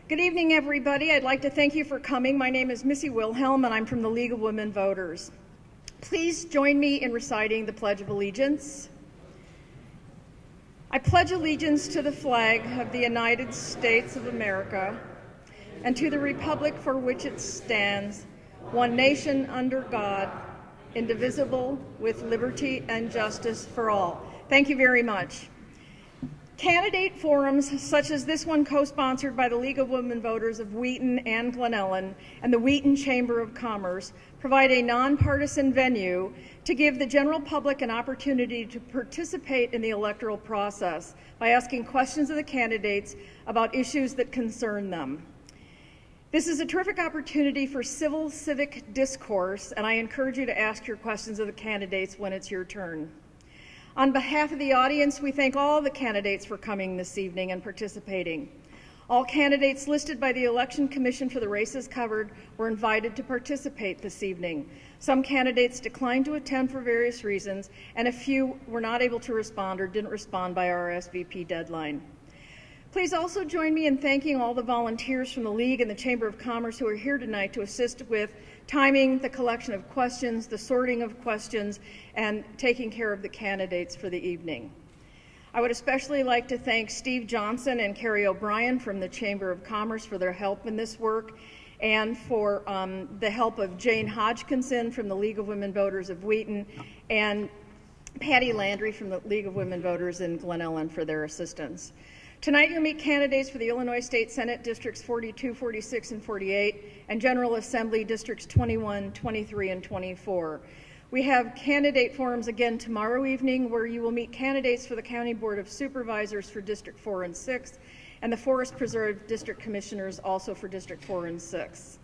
Good evening, everybody. I'd like to thank you for coming. My name is Missy Wilhelm, and I'm from the League of Women Voters. Please join me in reciting the Pledge of Allegiance. I pledge allegiance to the flag of the United States of America and to the republic for which it stands, one nation under God, indivisible, with liberty and justice for all. Thank you very much. Candidate forums such as this one, co-sponsored by the League of Women Voters of Wheaton and Glen Ellyn and the Wheaton Chamber of Commerce, provide a nonpartisan venue to give the general public an opportunity to participate in the electoral process by asking questions of the candidates about issues that concern them. This is a terrific opportunity for civic discourse, and I encourage you to ask your questions of the candidates when it's your turn. On behalf of the audience, we thank all the candidates for coming this evening and participating. All candidates listed by the Election Commission for the races covered were invited to participate this evening. Some candidates declined to attend for various reasons, and a few were not able to respond or didn't respond by our RSVP deadline. Please also join me in thanking all the volunteers from the League and the Chamber of Commerce who are here tonight to assist with timing, the collection of questions, the sorting of questions, and taking care of the candidates for the evening. I would especially like to thank Steve Johnson and Carrie O'Brien from the Chamber of Commerce for their help in this work, and for the help of Jane Hodgkinson from the League of Women Voters of Wheaton, and Patty Landry from the League of Women Voters in Glen Ellyn for their assistance. Tonight you'll meet candidates for the Illinois State Senate Districts 42, 46, and 48, and General Assembly Districts 21, 23, and 24. We have candidate forums again tomorrow evening where you will meet candidates for the County Board of Supervisors for District 4 and 6, and the Forest Preserve District Commissioners also for District 4 and 6.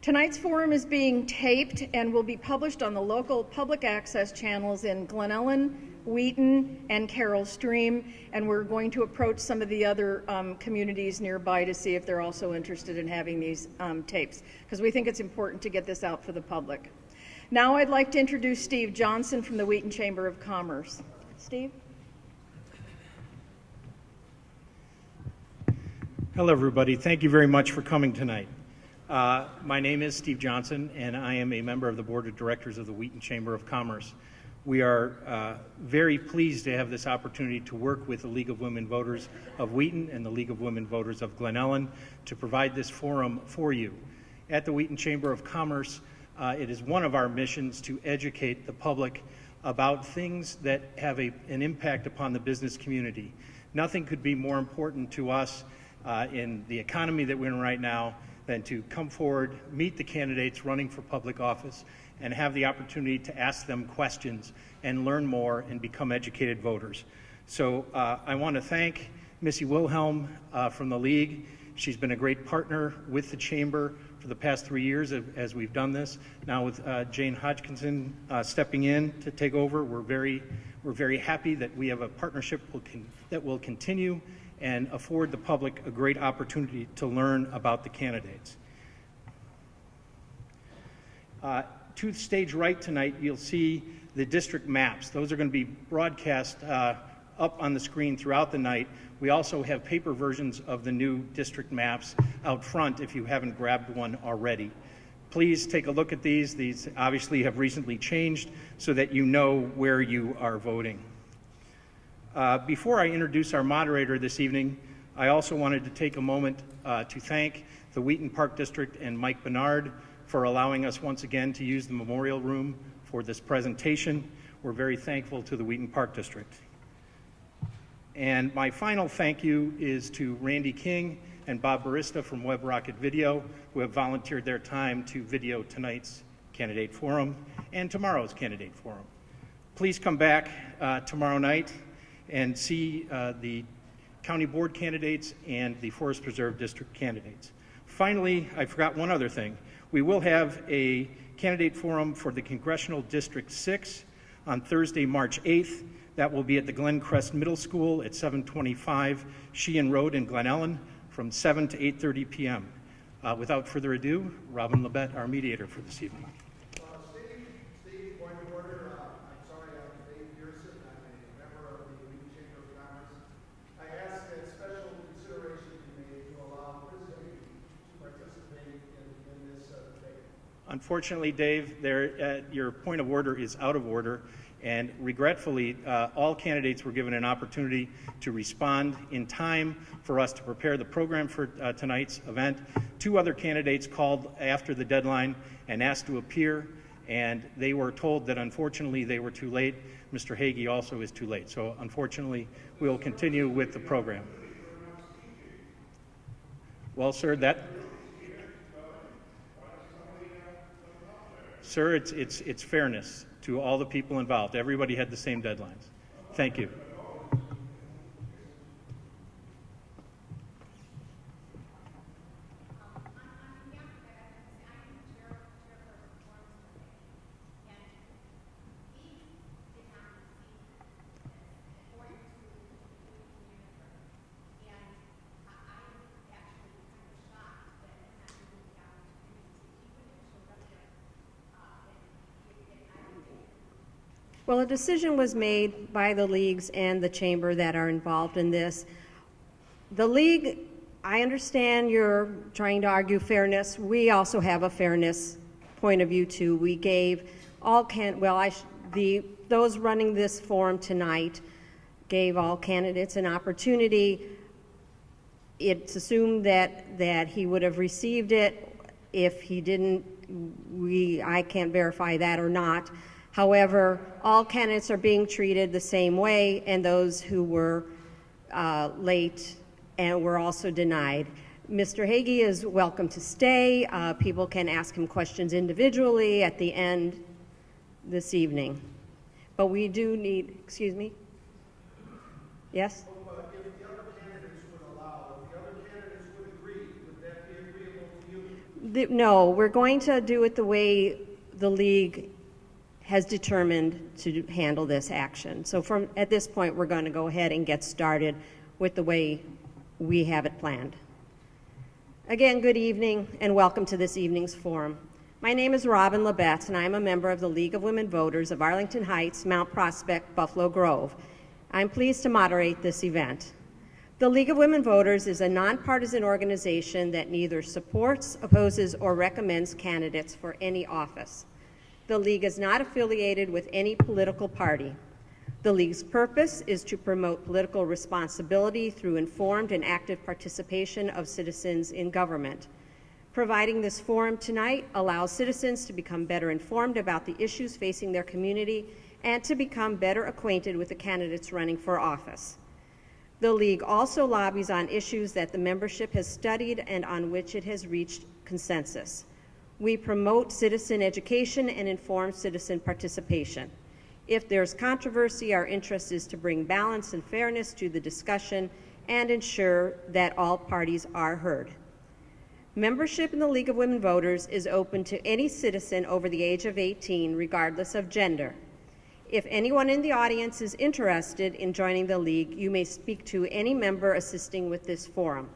Tonight's forum is being taped and will be published on the local public access channels in Glen Ellyn, Wheaton, and Carroll Stream, and we're going to approach some of the other communities nearby to see if they're also interested in having these tapes, because we think it's important to get this out for the public. Now I'd like to introduce Steve Johnson from the Wheaton Chamber of Commerce. Steve? Hello, everybody. Thank you very much for coming tonight. My name is Steve Johnson, and I am a member of the Board of Directors of the Wheaton Chamber of Commerce. We are very pleased to have this opportunity to work with the League of Women Voters of Wheaton and the League of Women Voters of Glen Ellyn to provide this forum for you. At the Wheaton Chamber of Commerce, it is one of our missions to educate the public about things that have an impact upon the business community. Nothing could be more important to us in the economy that we're in right now than to come forward, meet the candidates running for public office, and have the opportunity to ask them questions and learn more and become educated voters. So I want to thank Missy Wilhelm from the League. She's been a great partner with the Chamber for the past 3 years as we've done this. Now with Jane Hodgkinson stepping in to take over, we're very happy that we have a partnership that will continue and afford the public a great opportunity to learn about the candidates. To the stage right tonight, you'll see the district maps. Those are going to be broadcast up on the screen throughout the night. We also have paper versions of the new district maps out front if you haven't grabbed one already. Please take a look at these. These obviously have recently changed so that you know where you are voting. Before I introduce our moderator this evening, I also wanted to take a moment to thank the Wheaton Park District and Mike Bernard for allowing us once again to use the Memorial Room for this presentation. We're very thankful to the Wheaton Park District. And my final thank you is to Randy King and Bob Barista from Web Rocket Video, who have volunteered their time to video tonight's candidate forum and tomorrow's candidate forum. Please come back tomorrow night and see the county board candidates and the Forest Preserve District candidates. Finally, I forgot one other thing. We will have a candidate forum for the Congressional District 6 on Thursday, March 8th. That will be at the Glencrest Middle School at 725 Sheehan Road in Glen Ellyn from 7 to 8:30 p.m. Without further ado, Robin Labette, our mediator for this evening. Steve, point of order. I'm sorry, I'm Dave Pearson. I'm a member of the Wheaton Chamber of Commerce. I ask that special consideration be made to allow President Unfortunately, Dave, your point of order is out of order, and regretfully, all candidates were given an opportunity to respond in time for us to prepare the program for tonight's event. 2 other candidates called after the deadline and asked to appear, and they were told that unfortunately they were too late. Mr. Hage also is too late, so unfortunately we will continue with the program. Well, sir, Sir, it's fairness to all the people involved. Everybody had the same deadlines. Thank you. Well, a decision was made by the leagues and the chamber that are involved in this. The league, I understand you're trying to argue fairness. We also have a fairness point of view too. We gave all those running this forum tonight gave all candidates an opportunity. It's assumed that he would have received it. If he didn't, I can't verify that or not. However, all candidates are being treated the same way, and those who were late and were also denied. Mr. Hage is welcome to stay. People can ask him questions individually at the end this evening. But we do need, excuse me? Yes? If the other candidates would allow, if the other candidates would agree, would that be agreeable to you? No, we're going to do it the way the league has determined to handle this action. So at this point, we're going to go ahead and get started with the way we have it planned. Again, good evening and welcome to this evening's forum. My name is Robin Labette, and I'm a member of the League of Women Voters of Arlington Heights, Mount Prospect, Buffalo Grove. I'm pleased to moderate this event. The League of Women Voters is a nonpartisan organization that neither supports, opposes, or recommends candidates for any office. The League is not affiliated with any political party. The League's purpose is to promote political responsibility through informed and active participation of citizens in government. Providing this forum tonight allows citizens to become better informed about the issues facing their community and to become better acquainted with the candidates running for office. The League also lobbies on issues that the membership has studied and on which it has reached consensus. We promote citizen education and informed citizen participation. If there's controversy, our interest is to bring balance and fairness to the discussion and ensure that all parties are heard. Membership in the League of Women Voters is open to any citizen over the age of 18, regardless of gender. If anyone in the audience is interested in joining the League, you may speak to any member assisting with this forum.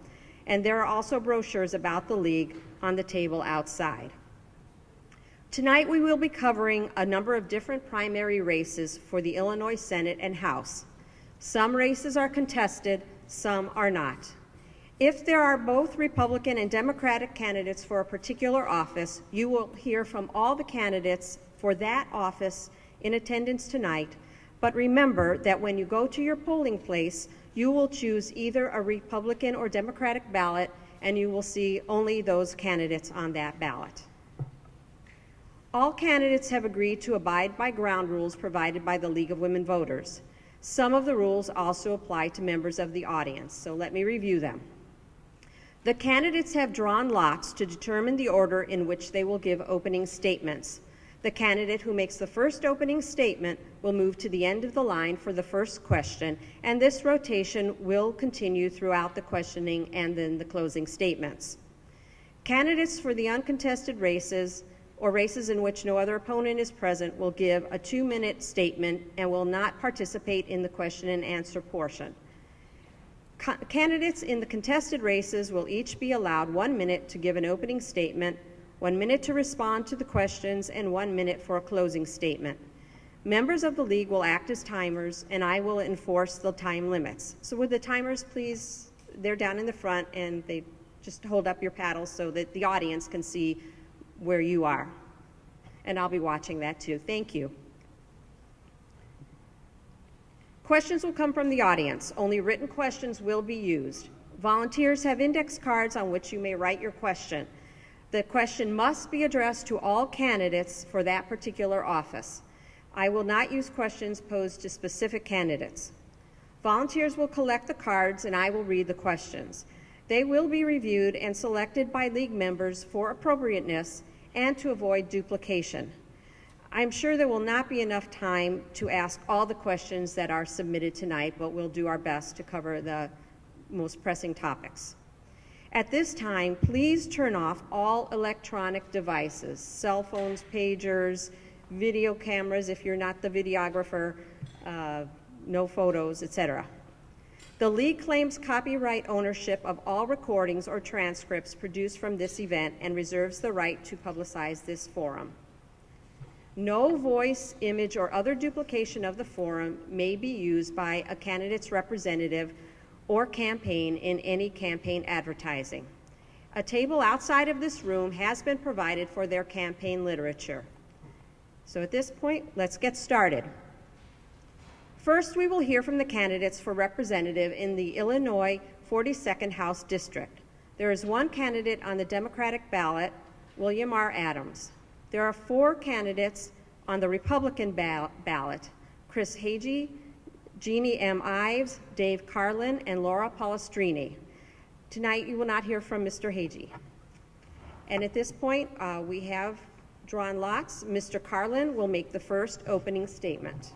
And there are also brochures about the League on the table outside. Tonight we will be covering a number of different primary races for the Illinois Senate and House. Some races are contested, some are not. If there are both Republican and Democratic candidates for a particular office, you will hear from all the candidates for that office in attendance tonight. But remember that when you go to your polling place, you will choose either a Republican or Democratic ballot, and you will see only those candidates on that ballot. All candidates have agreed to abide by ground rules provided by the League of Women Voters. Some of the rules also apply to members of the audience, so let me review them. The candidates have drawn lots to determine the order in which they will give opening statements. The candidate who makes the first opening statement will move to the end of the line for the first question, and this rotation will continue throughout the questioning and then the closing statements. Candidates for the uncontested races or races in which no other opponent is present will give a 2-minute statement and will not participate in the question and answer portion. Candidates in the contested races will each be allowed 1 minute to give an opening statement, 1 minute to respond to the questions, and 1 minute for a closing statement. Members of the League will act as timers, and I will enforce the time limits. So would the timers please, they're down in the front, and they just hold up your paddles so that the audience can see where you are. and I'll be watching that too. Thank you. Questions will come from the audience. Only written questions will be used. Volunteers have index cards on which you may write your question. The question must be addressed to all candidates for that particular office. I will not use questions posed to specific candidates. Volunteers will collect the cards and I will read the questions. They will be reviewed and selected by league members for appropriateness and to avoid duplication. I'm sure there will not be enough time to ask all the questions that are submitted tonight, but we'll do our best to cover the most pressing topics. At this time, please turn off all electronic devices, cell phones, pagers, video cameras if you're not the videographer, no photos, etc. The league claims copyright ownership of all recordings or transcripts produced from this event and reserves the right to publicize this forum. No voice, image, or other duplication of the forum may be used by a candidate's representative or campaign in any campaign advertising. A table outside of this room has been provided for their campaign literature. So at this point, let's get started. First, we will hear from the candidates for representative in the Illinois 42nd House District. There is one candidate on the Democratic ballot, William R. Adams. There are 4 candidates on the Republican ballot, Chris Hage, Jeanne M Ives, Dave Carlin, and Laura Pollastrini. Tonight you will not hear from Mr. Hage. And at this point, we have drawn lots. Mr. Carlin will make the first opening statement.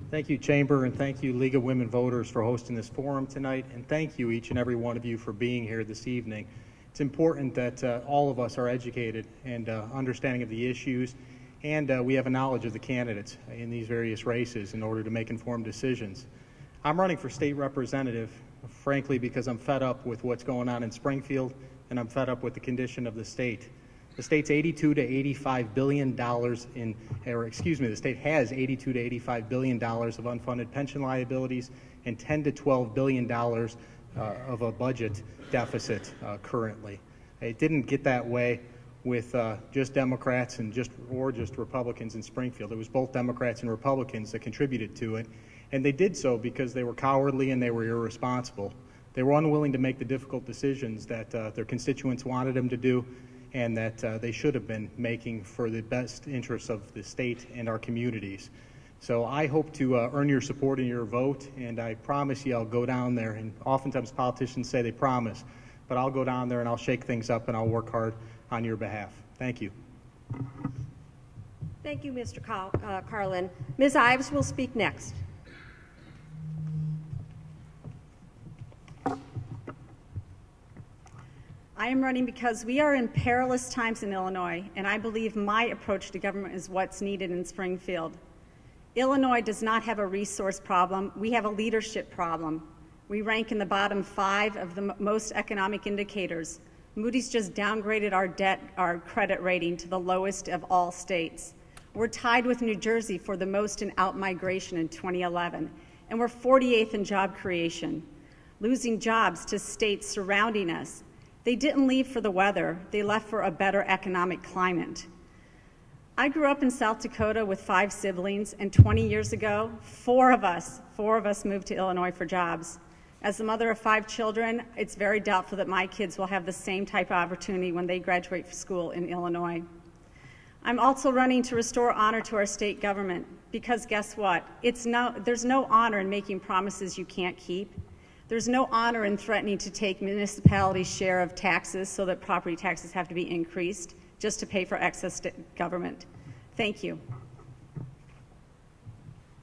Thank you, Chamber, and thank you, League of Women Voters, for hosting this forum tonight, and thank you, each and every one of you, for being here this evening. It's important that all of us are educated and understanding of the issues, and we have a knowledge of the candidates in these various races in order to make informed decisions. I'm running for state representative, frankly, because I'm fed up with what's going on in Springfield, and I'm fed up with the condition of the state. The state's $82 to $85 billion the state has $82 to $85 billion of unfunded pension liabilities and $10 to $12 billion of a budget deficit currently. It didn't get that way with just Democrats or just Republicans in Springfield. It was both Democrats and Republicans that contributed to it, and they did so because they were cowardly and they were irresponsible. They were unwilling to make the difficult decisions that their constituents wanted them to do, and that they should have been making for the best interests of the state and our communities. So I hope to earn your support and your vote, and I promise you I'll go down there, and oftentimes politicians say they promise, but I'll go down there and I'll shake things up and I'll work hard on your behalf. Thank you. Thank you, Mr. Carlin. Ms. Ives will speak next. I am running because we are in perilous times in Illinois, and I believe my approach to government is what's needed in Springfield. Illinois does not have a resource problem. We have a leadership problem. We rank in the bottom 5 of the most economic indicators. Moody's just downgraded our credit rating to the lowest of all states. We're tied with New Jersey for the most in out-migration in 2011, and we're 48th in job creation, losing jobs to states surrounding us. They didn't leave for the weather. They left for a better economic climate. I grew up in South Dakota with 5 siblings, and 20 years ago, 4 of us moved to Illinois for jobs. As the mother of 5 children, it's very doubtful that my kids will have the same type of opportunity when they graduate from school in Illinois. I'm also running to restore honor to our state government, because guess what? There's no honor in making promises you can't keep. There's no honor in threatening to take municipalities' share of taxes so that property taxes have to be increased just to pay for excess government. Thank you.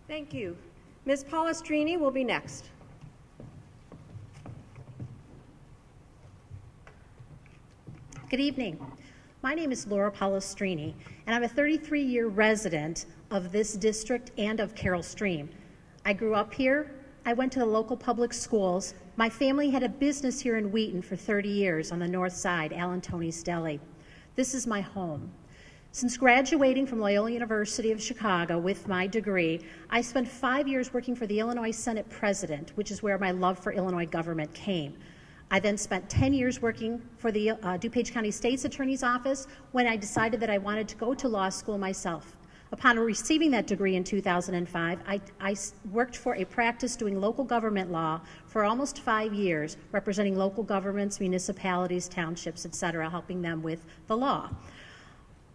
Thank you. Ms. Pollastrini will be next. Good evening. My name is Laura Pollastrini, and I'm a 33-year resident of this district and of Carroll Stream. I grew up here. I went to the local public schools. My family had a business here in Wheaton for 30 years on the north side, Alan Tony's Deli. This is my home. Since graduating from Loyola University of Chicago with my degree, I spent 5 years working for the Illinois Senate President, which is where my love for Illinois government came. I then spent 10 years working for the DuPage County State's Attorney's Office when I decided that I wanted to go to law school myself. Upon receiving that degree in 2005, I worked for a practice doing local government law for almost 5 years, representing local governments, municipalities, townships, et cetera, helping them with the law.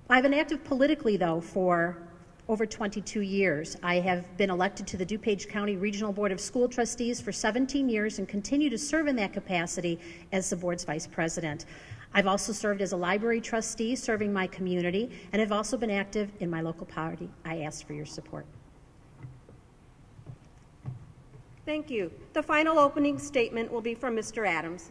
I've been active politically, though, for over 22 years. I have been elected to the DuPage County Regional Board of School Trustees for 17 years and continue to serve in that capacity as the board's vice president. I've also served as a library trustee, serving my community, and have also been active in my local party. I ask for your support. Thank you. The final opening statement will be from Mr. Adams.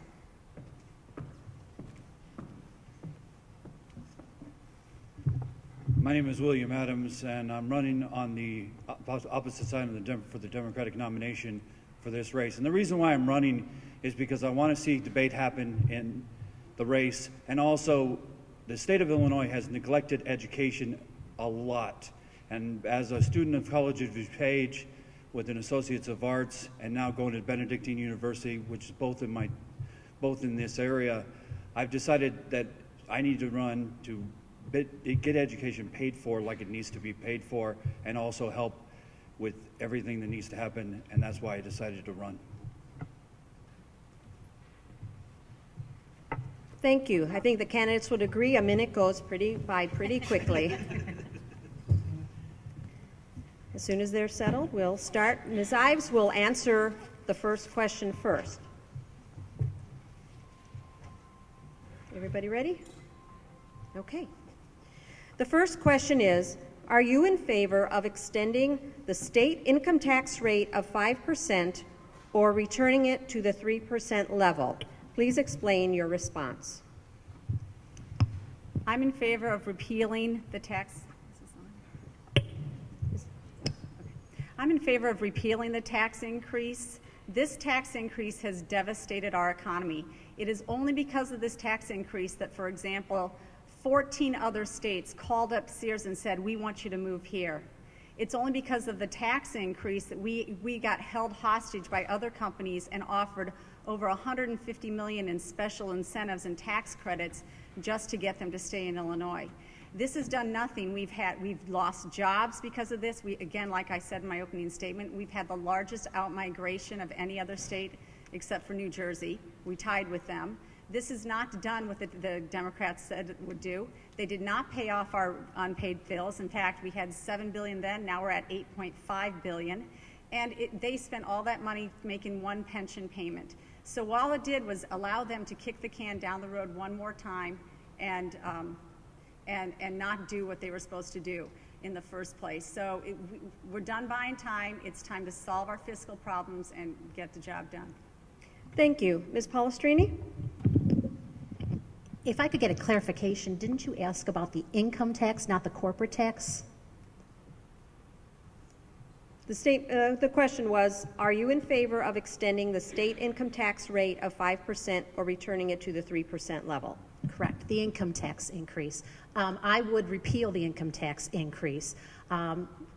My name is William Adams, and I'm running on the opposite side of for the Democratic nomination for this race. And the reason why I'm running is because I want to see debate happen in the race, and also the state of Illinois has neglected education a lot. And as a student of College of DuPage with an Associates of Arts, and now going to Benedictine University, which is both in this area, I've decided that I need to run to get education paid for like it needs to be paid for, and also help with everything that needs to happen, and that's why I decided to run. Thank you. I think the candidates would agree a minute goes by pretty quickly. As soon as they're settled, we'll start. Ms. Ives will answer the first question first. Everybody ready? Okay. The first question is, are you in favor of extending the state income tax rate of 5% or returning it to the 3% level? Please explain your response. I'm in favor of repealing the tax. I'm in favor of repealing the tax increase. This tax increase has devastated our economy. It is only because of this tax increase that, for example, 14 other states called up Sears and said, we want you to move here. It's only because of the tax increase that we got held hostage by other companies and offered over $150 million in special incentives and tax credits just to get them to stay in Illinois. This has done nothing. We've lost jobs because of this. Again, like I said in my opening statement, we've had the largest outmigration of any other state except for New Jersey. We tied with them. This is not done what the Democrats said it would do. They did not pay off our unpaid bills. In fact, we had $7 billion then. Now we're at $8.5 billion. And they spent all that money making one pension payment. So all it did was allow them to kick the can down the road one more time and not do what they were supposed to do in the first place. So we're done buying time. It's time to solve our fiscal problems and get the job done. Thank you. Ms. Pollastrini? If I could get a clarification, didn't you ask about the income tax, not the corporate tax? The question was, are you in favor of extending the state income tax rate of 5% or returning it to the 3% level? Correct, the income tax increase. I would repeal the income tax increase.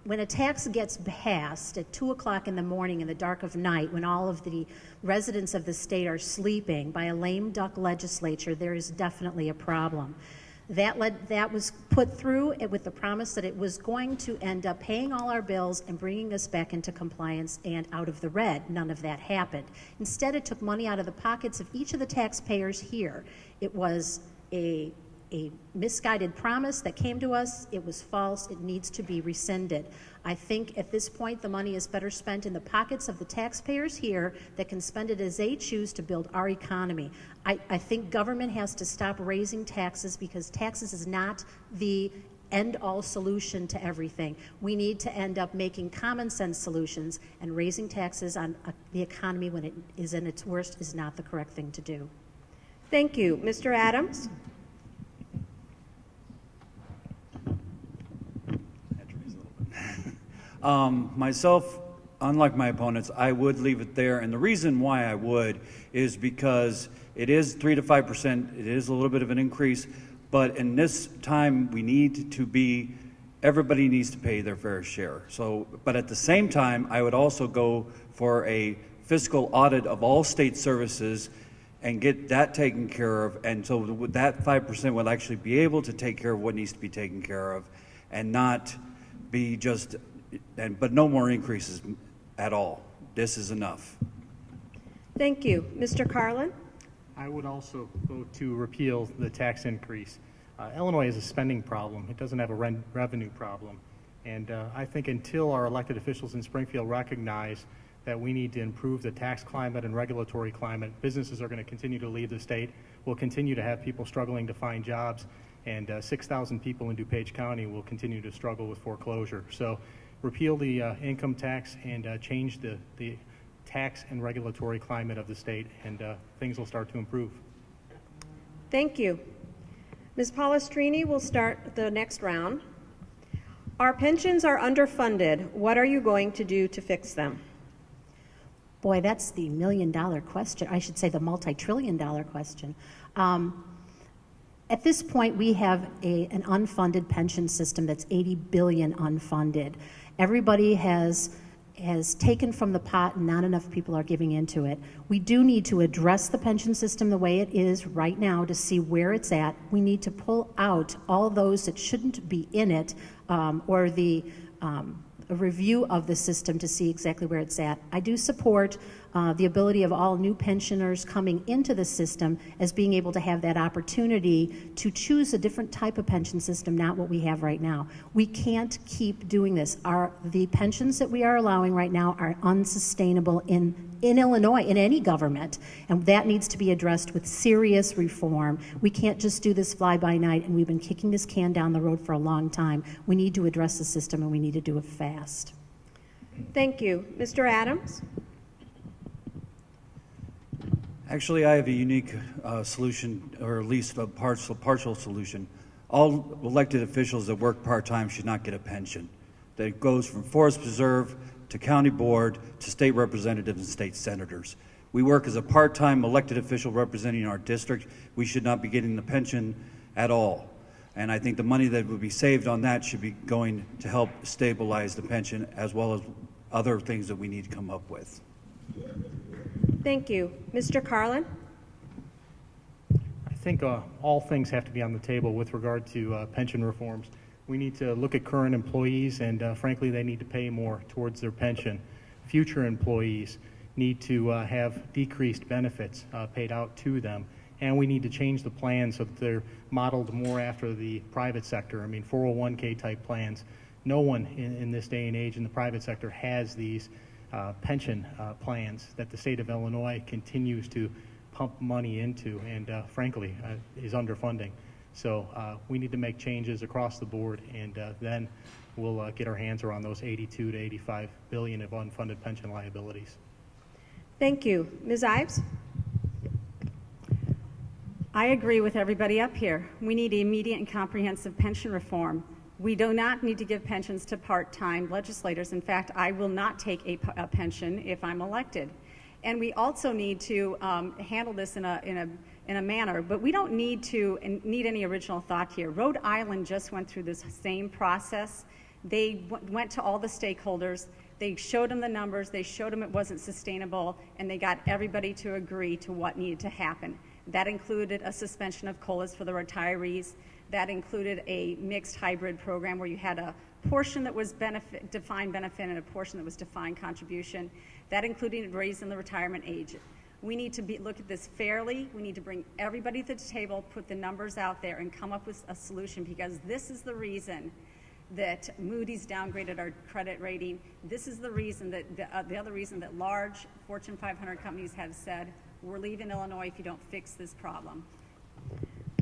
When a tax gets passed at 2 o'clock in the morning in the dark of night, when all of the residents of the state are sleeping, by a lame duck legislature, there is definitely a problem. That was put through with the promise that it was going to end up paying all our bills and bringing us back into compliance and out of the red. None of that happened. Instead, it took money out of the pockets of each of the taxpayers here. It was a misguided promise that came to us. It was false. It needs to be rescinded. I think at this point the money is better spent in the pockets of the taxpayers here that can spend it as they choose to build our economy. I think government has to stop raising taxes because taxes is not the end-all solution to everything. We need to end up making common sense solutions, and raising taxes on the economy when it is in its worst is not the correct thing to do. Thank you. Mr. Adams? Myself, unlike my opponents, I would leave it there, and the reason why I would is because it is 3 to 5%. It is a little bit of an increase, but in this time we need to be, everybody needs to pay their fair share. So, but at the same time, I would also go for a fiscal audit of all state services and get that taken care of. And so that 5% will actually be able to take care of what needs to be taken care of and not be just, but no more increases at all. This is enough. Thank you. Mr. Carlin? I would also vote to repeal the tax increase. Illinois has a spending problem. It doesn't have a revenue problem. And I think until our elected officials in Springfield recognize that we need to improve the tax climate and regulatory climate, businesses are going to continue to leave the state. We'll continue to have people struggling to find jobs, and 6,000 people in DuPage County will continue to struggle with foreclosure. So repeal the income tax and change the tax and regulatory climate of the state, and things will start to improve. Thank you. Ms. Pollastrini will start the next round. Our pensions are underfunded. What are you going to do to fix them? Boy, that's the million-dollar question. I should say the multi-trillion-dollar question. At this point, we have an unfunded pension system that's $80 billion unfunded. Everybody has taken from the pot and not enough people are giving into it. We do need to address the pension system the way it is right now to see where it's at. We need to pull out all those that shouldn't be in it, or a review of the system to see exactly where it's at. I do support the ability of all new pensioners coming into the system as being able to have that opportunity to choose a different type of pension system, not what we have right now. We can't keep doing this. The pensions that we are allowing right now are unsustainable in Illinois, in any government, and that needs to be addressed with serious reform. We can't just do this fly-by-night, and we've been kicking this can down the road for a long time. We need to address the system, and we need to do it fast. Thank you. Mr. Adams? Actually, I have a unique solution, or at least a partial solution. All elected officials that work part-time should not get a pension. That goes from forest preserve to county board to state representatives and state senators. We work as a part-time elected official representing our district. We should not be getting the pension at all. And I think the money that would be saved on that should be going to help stabilize the pension, as well as other things that we need to come up with. Thank you. Mr. Carlin? I think all things have to be on the table with regard to pension reforms. We need to look at current employees, and frankly, they need to pay more towards their pension. Future employees need to have decreased benefits paid out to them, and we need to change the plans so that they're modeled more after the private sector. I mean, 401k type plans. No one in this day and age in the private sector has these pension plans that the state of Illinois continues to pump money into, and frankly is underfunding. So we need to make changes across the board, and then we'll get our hands around those 82 to 85 billion of unfunded pension liabilities. Thank you. Ms. Ives? I agree with everybody up here. We need immediate and comprehensive pension reform. We do not need to give pensions to part-time legislators. In fact, I will not take a pension if I'm elected. And we also need to handle this in a manner, but we don't need any original thought here. Rhode Island just went through this same process. They went to all the stakeholders. They showed them the numbers. They showed them it wasn't sustainable, and they got everybody to agree to what needed to happen. That included a suspension of COLAs for the retirees. That included a mixed hybrid program where you had a portion that was defined benefit and a portion that was defined contribution. That included raising the retirement age. We need to look at this fairly. We need to bring everybody to the table, put the numbers out there, and come up with a solution, because this is the reason that Moody's downgraded our credit rating. This is the reason that the other reason that large Fortune 500 companies have said, we're leaving Illinois if you don't fix this problem.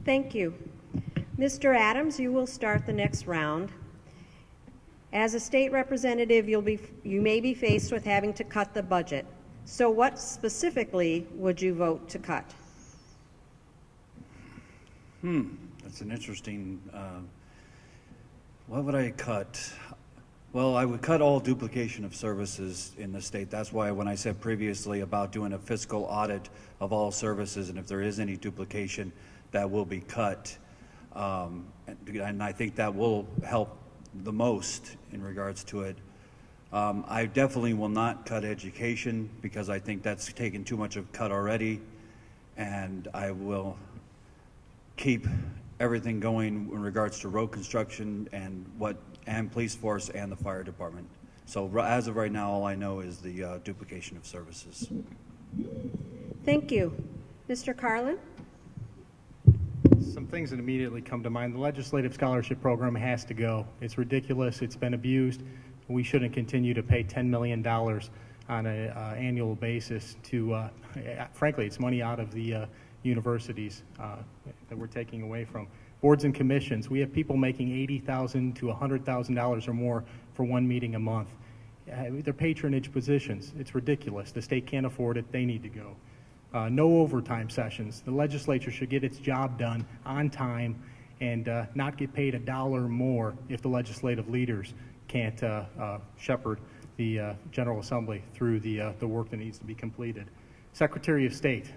Thank you. Mr. Adams, you will start the next round. As a state representative, you may be faced with having to cut the budget. So what specifically would you vote to cut? That's an interesting, what would I cut? Well, I would cut all duplication of services in the state. That's why when I said previously about doing a fiscal audit of all services, and if there is any duplication, that will be cut. And I think that will help the most in regards to it. I definitely will not cut education, because I think that's taken too much of a cut already. and I will keep everything going in regards to road construction and police force and the fire department. So as of right now, all I know is the duplication of services. Thank you. Mr. Carlin? Some things that immediately come to mind. The legislative scholarship program has to go. It's ridiculous. It's been abused. We shouldn't continue to pay $10 million on an annual basis to, frankly, it's money out of the universities that we're taking away from. Boards and commissions, we have people making $80,000 to $100,000 or more for one meeting a month. They're patronage positions. It's ridiculous. The state can't afford it. They need to go. No overtime sessions. The legislature should get its job done on time and not get paid $1 more if the legislative leaders can't shepherd the General Assembly through the work that needs to be completed. Secretary of State,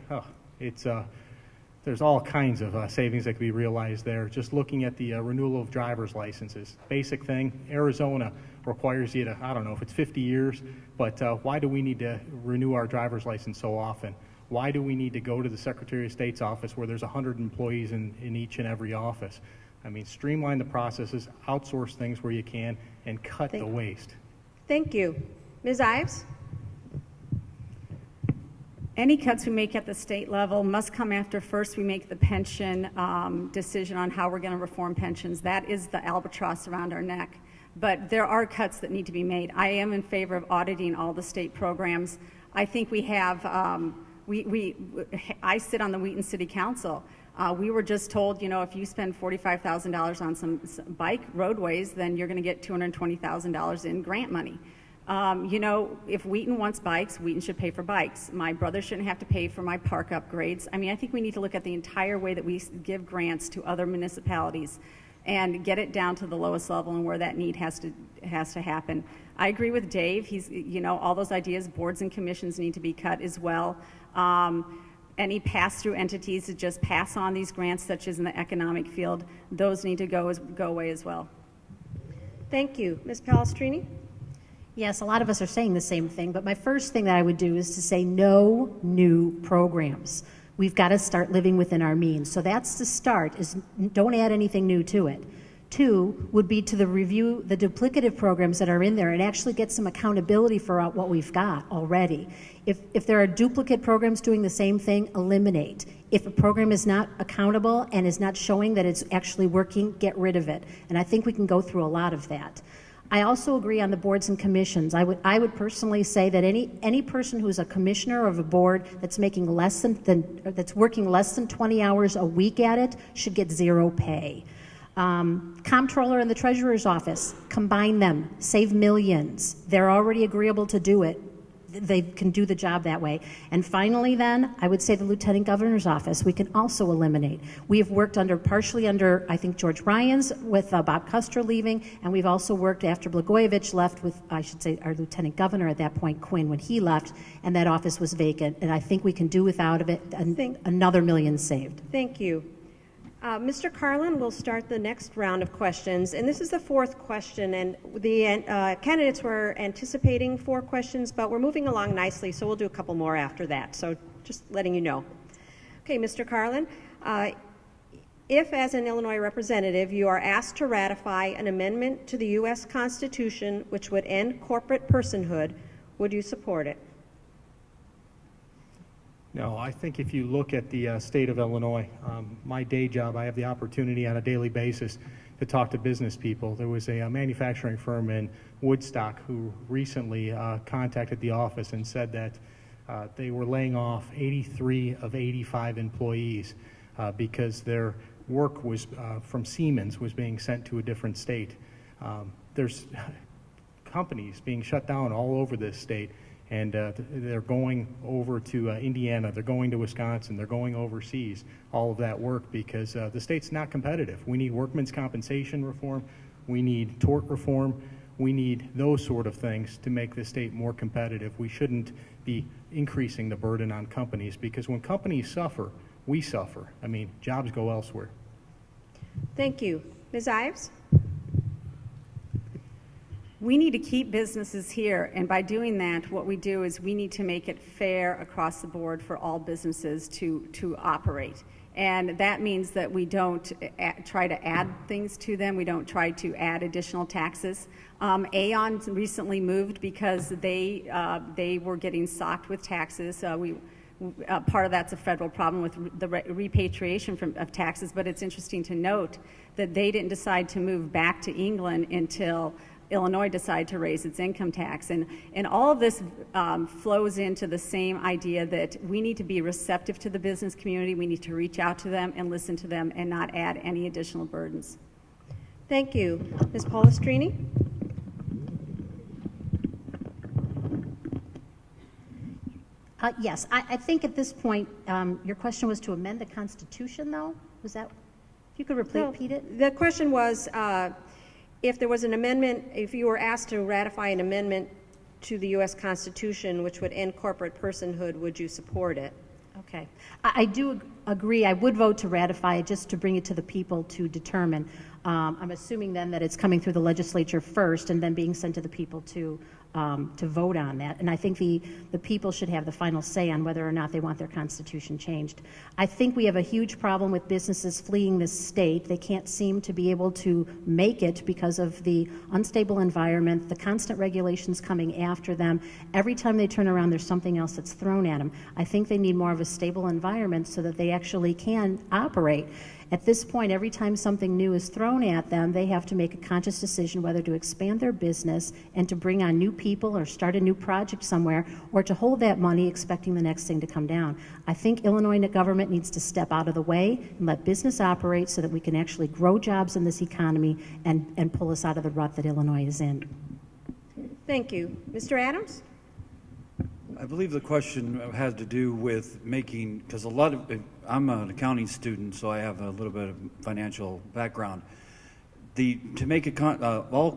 there's all kinds of savings that can be realized there. Just looking at the renewal of driver's licenses. Basic thing, Arizona requires you to, I don't know if it's 50 years, but why do we need to renew our driver's license so often? Why do we need to go to the Secretary of State's office where there's 100 employees in each and every office? I mean, streamline the processes, outsource things where you can, and cut the waste. Thank you. Ms. Ives? Any cuts we make at the state level must come after first we make the pension decision on how we're going to reform pensions. That is the albatross around our neck. But there are cuts that need to be made. I am in favor of auditing all the state programs. I think we have, I sit on the Wheaton City Council. We were just told, you know, if you spend $45,000 on some bike roadways, then you're going to get $220,000 in grant money. You know, if Wheaton wants bikes, Wheaton should pay for bikes. My brother shouldn't have to pay for my park upgrades. I mean, I think we need to look at the entire way that we give grants to other municipalities and get it down to the lowest level and where that need has to happen. I agree with Dave. He's, you know, all those ideas, boards and commissions need to be cut as well. Any pass-through entities that just pass on these grants, such as in the economic field, those need to go away as well. Thank you. Ms. Pollastrini? Yes, a lot of us are saying the same thing, but my first thing that I would do is to say no new programs. We've got to start living within our means. So that's the start, is don't add anything new to it. 2 would be to review the duplicative programs that are in there and actually get some accountability for what we've got already. If there are duplicate programs doing the same thing, eliminate. If a program is not accountable and is not showing that it's actually working, get rid of it. And I think we can go through a lot of that. I also agree on the boards and commissions. I would personally say that any person who's a commissioner of a board that's making that's working less than 20 hours a week at it should get 0 pay. Comptroller and the Treasurer's Office, combine them, save millions. They're already agreeable to do it. They can do the job that way. And finally then, I would say the Lieutenant Governor's Office, we can also eliminate. We have worked partially under, I think, George Ryan's with Bob Custer leaving, and we've also worked after Blagojevich left with, I should say, our Lieutenant Governor at that point, Quinn, when he left, and that office was vacant. And I think we can do without of it, another million saved. Thank you. Mr. Carlin will start the next round of questions, and this is the 4th question, and the candidates were anticipating 4 questions, but we're moving along nicely, so we'll do a couple more after that, so just letting you know. Okay, Mr. Carlin, if as an Illinois representative you are asked to ratify an amendment to the U.S. Constitution which would end corporate personhood, would you support it? No, I think if you look at the state of Illinois, my day job, I have the opportunity on a daily basis to talk to business people. There was a manufacturing firm in Woodstock who recently contacted the office and said that they were laying off 83 of 85 employees because their work was from Siemens was being sent to a different state. There's companies being shut down all over this state. And they're going over to Indiana, they're going to Wisconsin, they're going overseas, all of that work because the state's not competitive. We need workmen's compensation reform, we need tort reform, we need those sort of things to make the state more competitive. We shouldn't be increasing the burden on companies because when companies suffer, we suffer. I mean, jobs go elsewhere. Thank you. Ms. Ives? We need to keep businesses here, and by doing that, what we do is we need to make it fair across the board for all businesses to operate. And that means that we don't try to add things to them. We don't try to add additional taxes. Aon recently moved because they were getting socked with taxes. Part of that's a federal problem with the repatriation of taxes, but it's interesting to note that they didn't decide to move back to England until Illinois decided to raise its income tax. And all of this flows into the same idea that we need to be receptive to the business community. We need to reach out to them and listen to them and not add any additional burdens. Thank you. Ms. Pollastrini? Yes, I think at this point, your question was to amend the Constitution, though? Was that, if you could repeat it? The question was, if there was an amendment, if you were asked to ratify an amendment to the U.S. Constitution which would end corporate personhood, would you support it? Okay. I do agree. I would vote to ratify it just to bring it to the people to determine. I'm assuming then that it's coming through the legislature first and then being sent to the people to vote on that. And I think the people should have the final say on whether or not they want their constitution changed. I think we have a huge problem with businesses fleeing this state. They can't seem to be able to make it because of the unstable environment, the constant regulations coming after them. Every time they turn around, there's something else that's thrown at them. I think they need more of a stable environment so that they actually can operate. At this point, every time something new is thrown at them, they have to make a conscious decision whether to expand their business and to bring on new people or start a new project somewhere, or to hold that money expecting the next thing to come down. I think Illinois government needs to step out of the way and let business operate so that we can actually grow jobs in this economy and pull us out of the rut that Illinois is in. Thank you. Mr. Adams? I believe the question has to do with making, because I'm an accounting student, so I have a little bit of financial background. To make it, all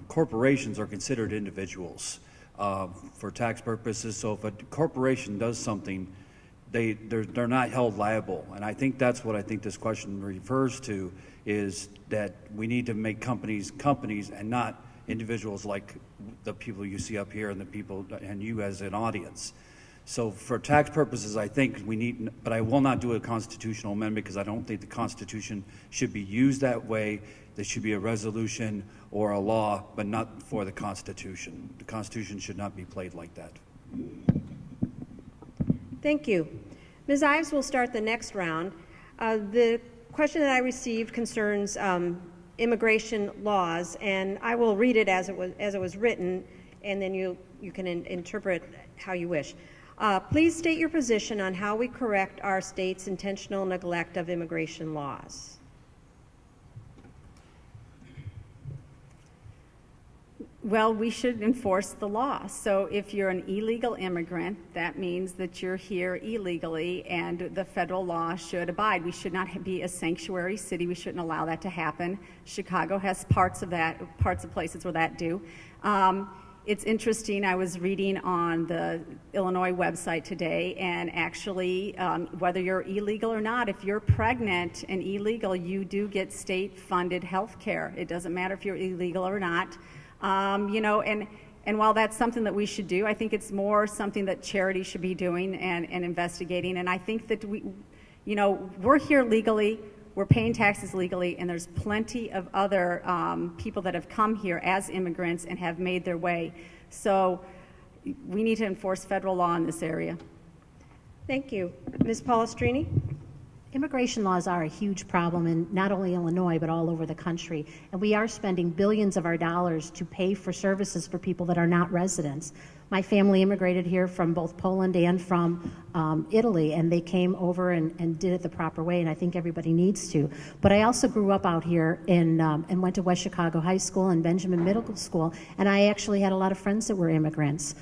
corporations are considered individuals for tax purposes. So if a corporation does something, they're not held liable. And I think that's what I think this question refers to, is that we need to make companies and not individuals like the people you see up here and the people and you as an audience. So for tax purposes, I think we need, but I will not do a constitutional amendment because I don't think the Constitution should be used that way. There should be a resolution or a law, but not for the Constitution. The Constitution should not be played like that. Thank you. Ms. Ives will start the next round. The question that I received concerns immigration laws, and I will read it as it was written, and then you can interpret how you wish. Please state your position on how we correct our state's intentional neglect of immigration laws. Well, we should enforce the law. So if you're an illegal immigrant, that means that you're here illegally, and the federal law should abide. We should not be a sanctuary city. We shouldn't allow that to happen. Chicago has parts of places where that do. It's interesting, I was reading on the Illinois website today, and actually, whether you're illegal or not, if you're pregnant and illegal, you do get state-funded health care. It doesn't matter if you're illegal or not. You know, and while that's something that we should do, I think it's more something that charity should be doing and investigating. And I think that we're here legally, we're paying taxes legally, and there's plenty of other people that have come here as immigrants and have made their way. So we need to enforce federal law in this area. Thank you. Ms. Pollastrini? Immigration laws are a huge problem in not only Illinois, but all over the country. And we are spending billions of our dollars to pay for services for people that are not residents. My family immigrated here from both Poland and from Italy, and they came over and did it the proper way, and I think everybody needs to. But I also grew up out here and went to West Chicago High School and Benjamin Middle School, and I actually had a lot of friends that were immigrants.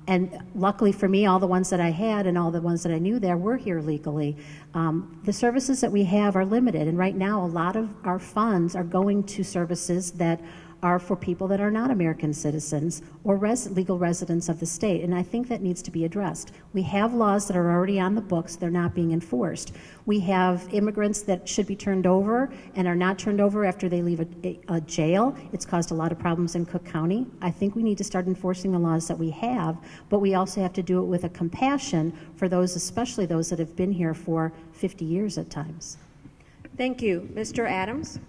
And luckily for me, all the ones that I had and all the ones that I knew there were here legally. The services that we have are limited, and right now a lot of our funds are going to services that are for people that are not American citizens or legal residents of the state, and I think that needs to be addressed. We have laws that are already on the books, they're not being enforced. We have immigrants that should be turned over and are not turned over after they leave a jail. It's caused a lot of problems in Cook County. I think we need to start enforcing the laws that we have, but we also have to do it with a compassion for those, especially those that have been here for 50 years at times. Thank you. Mr. Adams?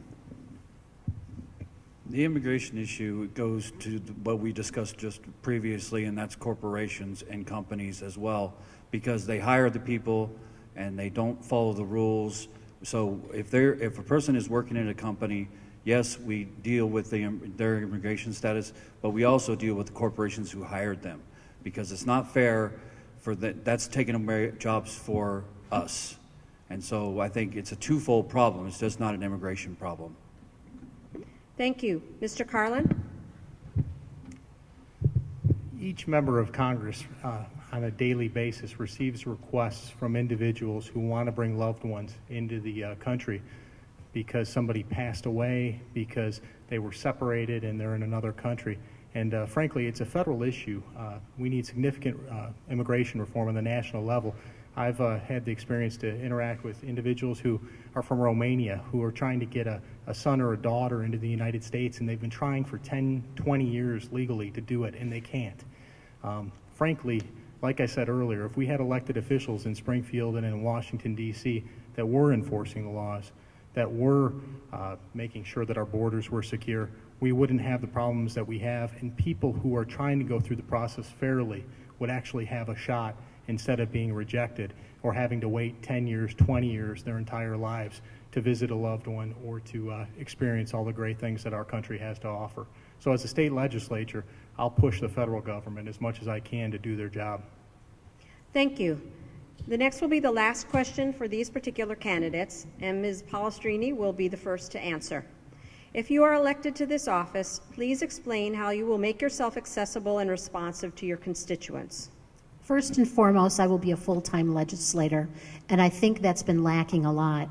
The immigration issue goes to what we discussed just previously, and that's corporations and companies as well, because they hire the people and they don't follow the rules. So if a person is working in a company, yes, we deal with their immigration status, but we also deal with the corporations who hired them, because it's not fair for that's taking away jobs for us. And so I think it's a twofold problem. It's just not an immigration problem. Thank you. Mr. Carlin? Each member of Congress on a daily basis receives requests from individuals who want to bring loved ones into the country because somebody passed away, because they were separated and they're in another country. And frankly, it's a federal issue. We need significant immigration reform on the national level. I've had the experience to interact with individuals who are from Romania who are trying to get a son or a daughter into the United States, and they've been trying for 10, 20 years legally to do it, and they can't. Frankly, like I said earlier, if we had elected officials in Springfield and in Washington, D.C. that were enforcing the laws, that were making sure that our borders were secure, we wouldn't have the problems that we have, and people who are trying to go through the process fairly would actually have a shot instead of being rejected or having to wait 10 years, 20 years, their entire lives to visit a loved one or to experience all the great things that our country has to offer. So as a state legislature, I'll push the federal government as much as I can to do their job. Thank you. The next will be the last question for these particular candidates, and Ms. Pollastrini will be the first to answer. If you are elected to this office, please explain how you will make yourself accessible and responsive to your constituents. First and foremost, I will be a full-time legislator, and I think that's been lacking a lot.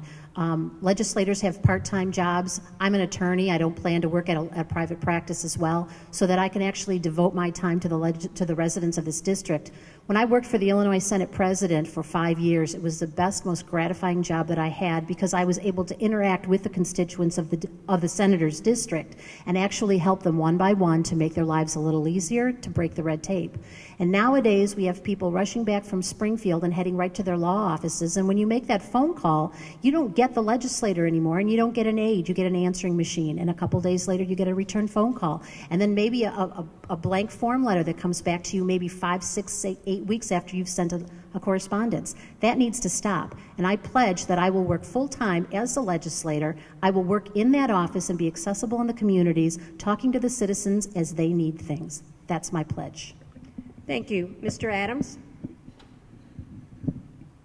Legislators have part-time jobs. I'm an attorney. I don't plan to work at a private practice as well, so that I can actually devote my time to the residents of this district. When I worked for the Illinois Senate President for 5 years, it was the best, most gratifying job that I had because I was able to interact with the constituents of the Senator's district and actually help them one by one to make their lives a little easier, to break the red tape. And nowadays, we have people rushing back from Springfield and heading right to their law offices, and when you make that phone call, you don't get the legislator anymore, and you don't get an aide, you get an answering machine, and a couple days later you get a return phone call, and then maybe a blank form letter that comes back to you maybe 5, 6, 8 weeks after you've sent a correspondence. That needs to stop, and I pledge that I will work full-time as a legislator. I will work in that office and be accessible in the communities, talking to the citizens as they need things. That's my pledge. Thank you. Mr. Adams?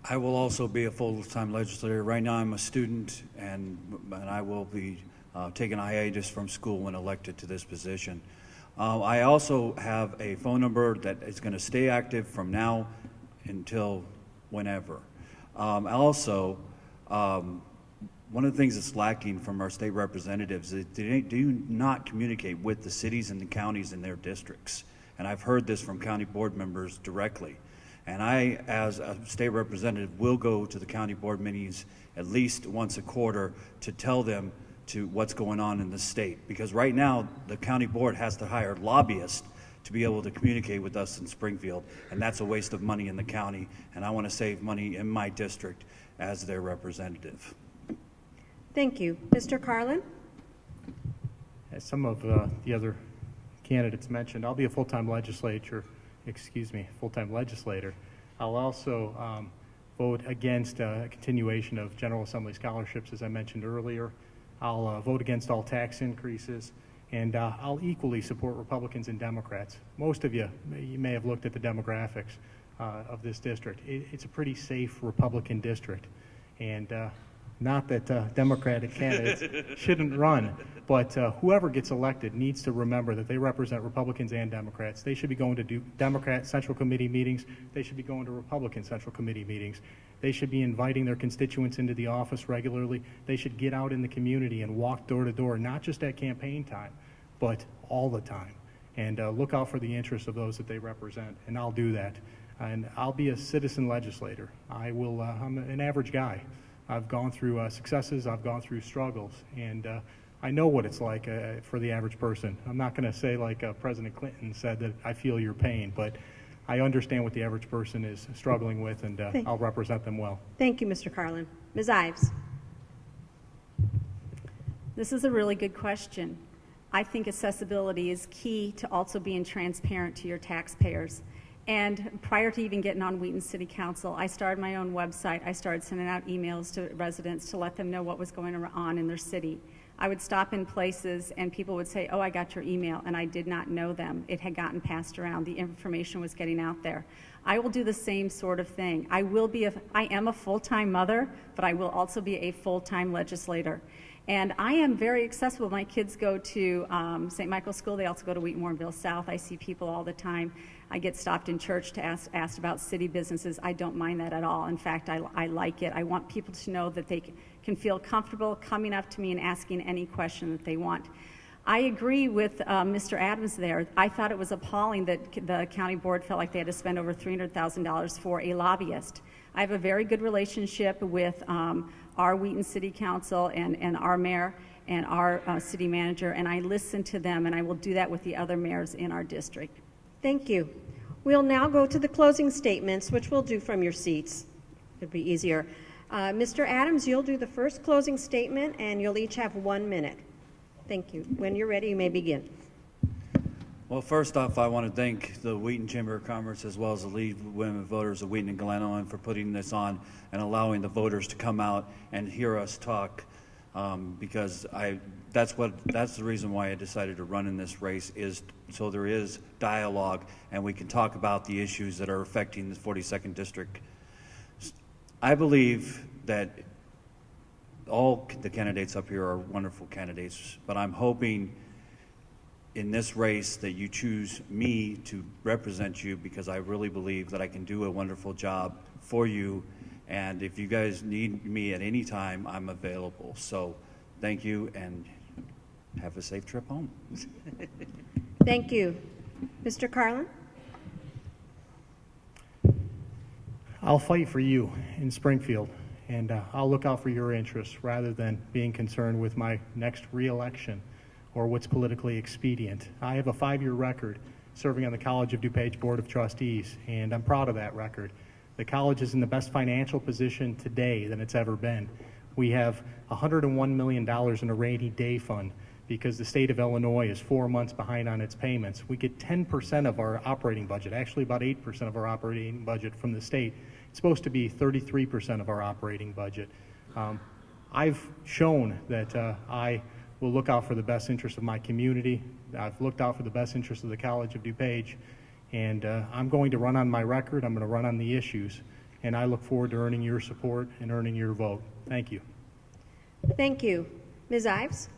I will also be a full-time legislator. Right now I'm a student, and I will be taking a hiatus from school when elected to this position. I also have a phone number that is going to stay active from now until whenever. Also, one of the things that's lacking from our state representatives is they do not communicate with the cities and the counties in their districts. And I've heard this from county board members directly. And I, as a state representative, will go to the county board meetings at least once a quarter to tell them what's going on in the state. Because right now, the county board has to hire lobbyists to be able to communicate with us in Springfield, and that's a waste of money in the county, and I want to save money in my district as their representative. Thank you. Mr. Carlin? As some of the other candidates mentioned, I'll be a full-time legislator. I'll also vote against a continuation of General Assembly scholarships, as I mentioned earlier. I'll vote against all tax increases, and I'll equally support Republicans and Democrats. Most of you may have looked at the demographics of this district. It's a pretty safe Republican district, and not that Democratic candidates shouldn't run, but whoever gets elected needs to remember that they represent Republicans and Democrats. They should be going to Democrat Central Committee meetings. They should be going to Republican Central Committee meetings. They should be inviting their constituents into the office regularly. They should get out in the community and walk door to door, not just at campaign time, but all the time. And look out for the interests of those that they represent, and I'll do that. And I'll be a citizen legislator. I'm an average guy. I've gone through successes, I've gone through struggles, and I know what it's like for the average person. I'm not going to say like President Clinton said that I feel your pain, but I understand what the average person is struggling with, and I'll represent them well. Thank you, Mr. Carlin. Ms. Ives. This is a really good question. I think accessibility is key to also being transparent to your taxpayers. And prior to even getting on Wheaton City Council, I started my own website. I started sending out emails to residents to let them know what was going on in their city. I would stop in places and people would say, oh, I got your email, and I did not know them. It had gotten passed around. The information was getting out there. I will do the same sort of thing. I am a full-time mother, but I will also be a full-time legislator. And I am very accessible. My kids go to St. Michael's School. They also go to Wheaton Warrenville South. I see people all the time. I get stopped in church to asked about city businesses. I don't mind that at all. In fact, I like it. I want people to know that they can feel comfortable coming up to me and asking any question that they want. I agree with Mr. Adams there. I thought it was appalling that the county board felt like they had to spend over $300,000 for a lobbyist. I have a very good relationship with our Wheaton City Council and our mayor and our city manager, and I listen to them, and I will do that with the other mayors in our district. Thank you. We'll now go to the closing statements, which we'll do from your seats. It'll be easier. Mr. Adams, you'll do the first closing statement, and you'll each have 1 minute. Thank you. When you're ready, you may begin. Well, first off, I want to thank the Wheaton Chamber of Commerce as well as the League of Women Voters of Wheaton and Glen for putting this on and allowing the voters to come out and hear us talk, because that's the reason why I decided to run in this race, is so there is dialogue and we can talk about the issues that are affecting the 42nd District. I believe that all the candidates up here are wonderful candidates, but I'm hoping in this race that you choose me to represent you, because I really believe that I can do a wonderful job for you, and if you guys need me at any time, I'm available. So thank you, and have a safe trip home. Thank you. Mr. Carlin? I'll fight for you in Springfield, and I'll look out for your interests rather than being concerned with my next re-election or what's politically expedient. I have a 5-year record serving on the College of DuPage Board of Trustees, and I'm proud of that record. The college is in the best financial position today than it's ever been. We have $101 million in a rainy day fund because the state of Illinois is 4 months behind on its payments. We get 10% of our operating budget, actually about 8% of our operating budget from the state. It's supposed to be 33% of our operating budget. I've shown that I will look out for the best interest of my community. I've looked out for the best interest of the College of DuPage, and I'm going to run on my record. I'm going to run on the issues, and I look forward to earning your support and earning your vote. Thank you. Thank you. Ms. Ives?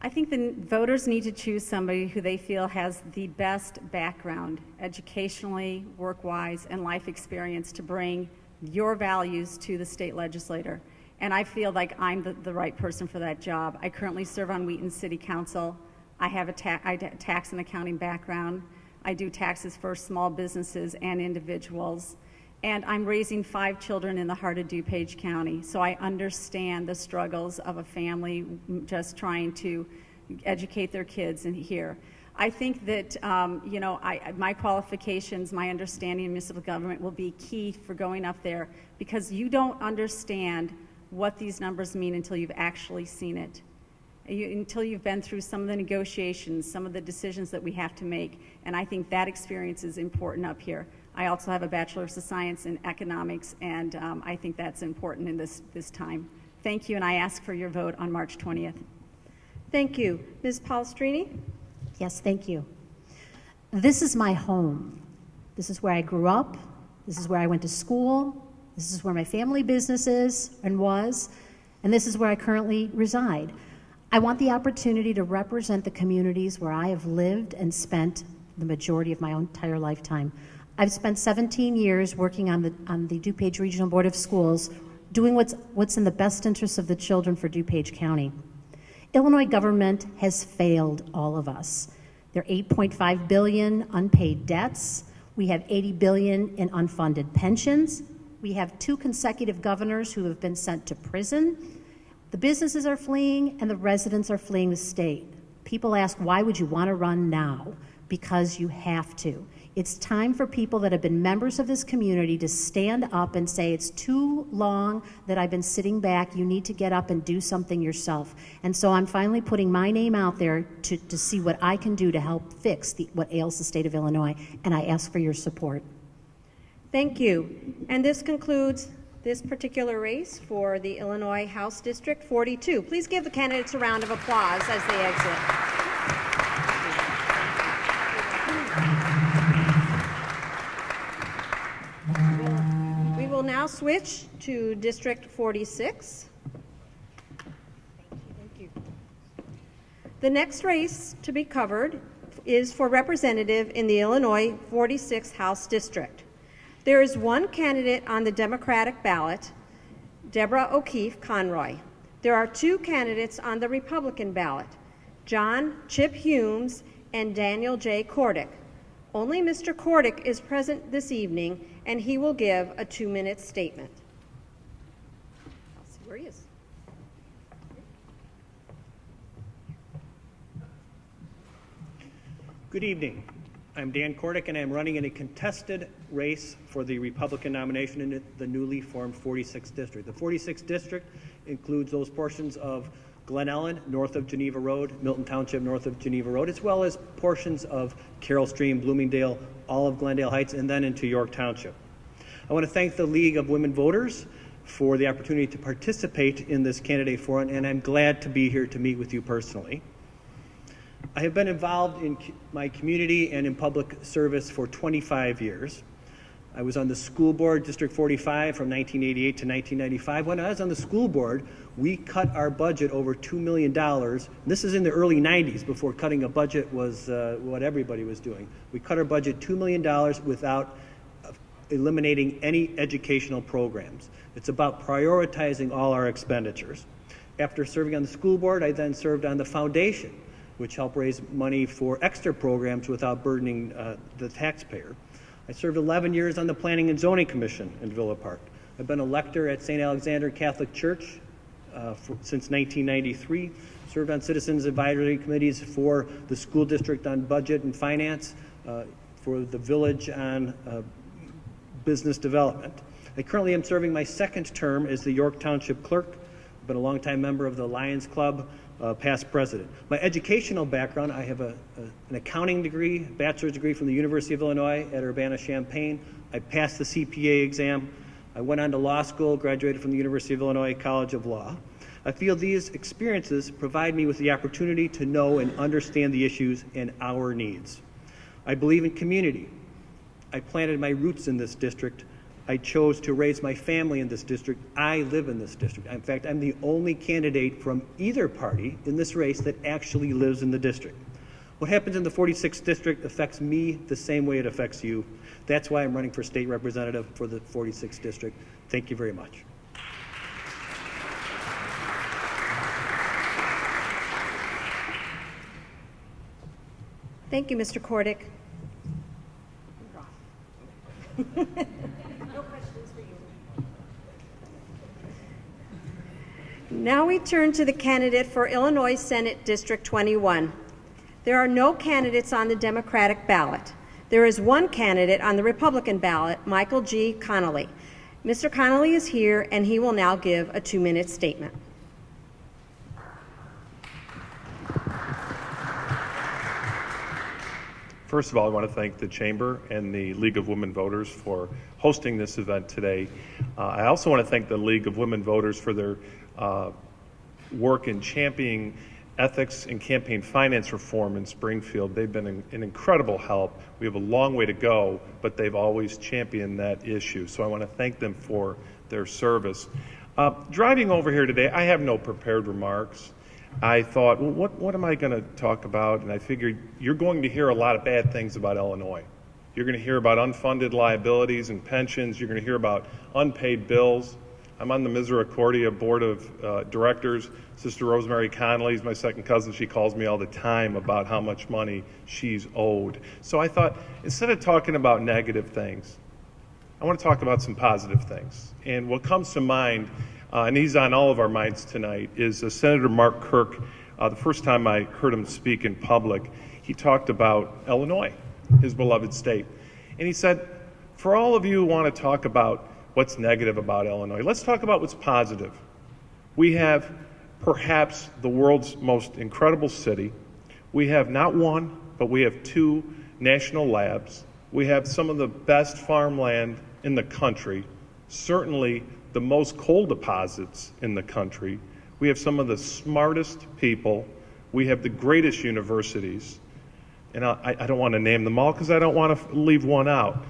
I think the voters need to choose somebody who they feel has the best background, educationally, work-wise, and life experience to bring your values to the state legislator. And I feel like I'm the right person for that job. I currently serve on Wheaton City Council. I have a tax and accounting background. I do taxes for small businesses and individuals. And I'm raising 5 children in the heart of DuPage County. So I understand the struggles of a family just trying to educate their kids in here. I think that, my qualifications, my understanding of municipal government will be key for going up there, because you don't understand what these numbers mean until you've actually seen it. Until you've been through some of the negotiations, some of the decisions that we have to make, and I think that experience is important up here. I also have a Bachelor's of Science in Economics, and I think that's important in this time. Thank you, and I ask for your vote on March 20th. Thank you. Ms. Pollastrini? Yes, thank you. This is my home. This is where I grew up. This is where I went to school. This is where my family business is and was, and this is where I currently reside. I want the opportunity to represent the communities where I have lived and spent the majority of my entire lifetime. I've spent 17 years working on the DuPage Regional Board of Schools, doing what's in the best interest of the children for DuPage County. Illinois government has failed all of us. There are $8.5 billion unpaid debts. We have $80 billion in unfunded pensions. We have 2 consecutive governors who have been sent to prison. The businesses are fleeing and the residents are fleeing the state. People ask, why would you want to run now? Because you have to. It's time for people that have been members of this community to stand up and say, it's too long that I've been sitting back. You need to get up and do something yourself. And so I'm finally putting my name out there to see what I can do to help fix what ails the state of Illinois. And I ask for your support. Thank you. And this concludes this particular race for the Illinois House District 42. Please give the candidates a round of applause as they exit. We will now switch to District 46. Thank you. The next race to be covered is for representative in the Illinois 46th House District. There is one candidate on the Democratic ballot, Deborah O'Keefe Conroy. There are 2 candidates on the Republican ballot, John Chip Humes and Daniel J. Kordik. Only Mr. Kordik is present this evening, and he will give a 2-minute statement. I'll see where he is. Good evening. I'm Dan Kordik, and I'm running in a contested race for the Republican nomination in the newly formed 46th District. The 46th District includes those portions of Glen Ellyn, north of Geneva Road, Milton Township, north of Geneva Road, as well as portions of Carroll Stream, Bloomingdale, all of Glendale Heights, and then into York Township. I want to thank the League of Women Voters for the opportunity to participate in this candidate forum, and I'm glad to be here to meet with you personally. I have been involved in my community and in public service for 25 years. I was on the school board, District 45, from 1988 to 1995. When I was on the school board, we cut our budget over $2 million. This is in the early 90s, before cutting a budget was what everybody was doing. We cut our budget $2 million without eliminating any educational programs. It's about prioritizing all our expenditures. After serving on the school board, I then served on the foundation, which helped raise money for extra programs without burdening the taxpayer. I served 11 years on the Planning and Zoning Commission in Villa Park. I've been a lector at St. Alexander Catholic Church since 1993, served on citizens advisory committees for the school district on budget and finance, for the village on business development. I currently am serving my 2nd term as the York Township Clerk. I've been a longtime member of the Lions Club, past president. My educational background, I have an accounting degree, bachelor's degree from the University of Illinois at Urbana-Champaign. I passed the CPA exam. I went on to law school, graduated from the University of Illinois College of Law. I feel these experiences provide me with the opportunity to know and understand the issues and our needs. I believe in community. I planted my roots in this district. I chose to raise my family in this district. I live in this district. In fact, I'm the only candidate from either party in this race that actually lives in the district. What happens in the 46th district affects me the same way it affects you. That's why I'm running for state representative for the 46th district. Thank you very much. Thank you, Mr. Kordik. Now we turn to the candidate for Illinois Senate District 21. There are no candidates on the Democratic ballot. There is one candidate on the Republican ballot, Michael G. Connelly. Mr. Connelly is here, and he will now give a 2-minute statement. First of all, I want to thank the Chamber and the League of Women Voters for hosting this event today. I also want to thank the League of Women Voters for their work in championing ethics and campaign finance reform in Springfield. They've been an incredible help. We have a long way to go, but they've always championed that issue. So I want to thank them for their service. Driving over here today, I have no prepared remarks. I thought, well, what am I going to talk about? And I figured you're going to hear a lot of bad things about Illinois. You're going to hear about unfunded liabilities and pensions. You're going to hear about unpaid bills. I'm on the Misericordia Board of Directors. Sister Rosemary Connelly is my second cousin. She calls me all the time about how much money she's owed. So I thought, instead of talking about negative things, I want to talk about some positive things. And what comes to mind, and he's on all of our minds tonight, is Senator Mark Kirk. The first time I heard him speak in public, he talked about Illinois, his beloved state. And he said, for all of you who want to talk about what's negative about Illinois, let's talk about what's positive. We have perhaps the world's most incredible city. We have not one, but we have 2 national labs. We have some of the best farmland in the country, certainly the most coal deposits in the country. We have some of the smartest people. We have the greatest universities. And I don't want to name them all because I don't want to leave one out.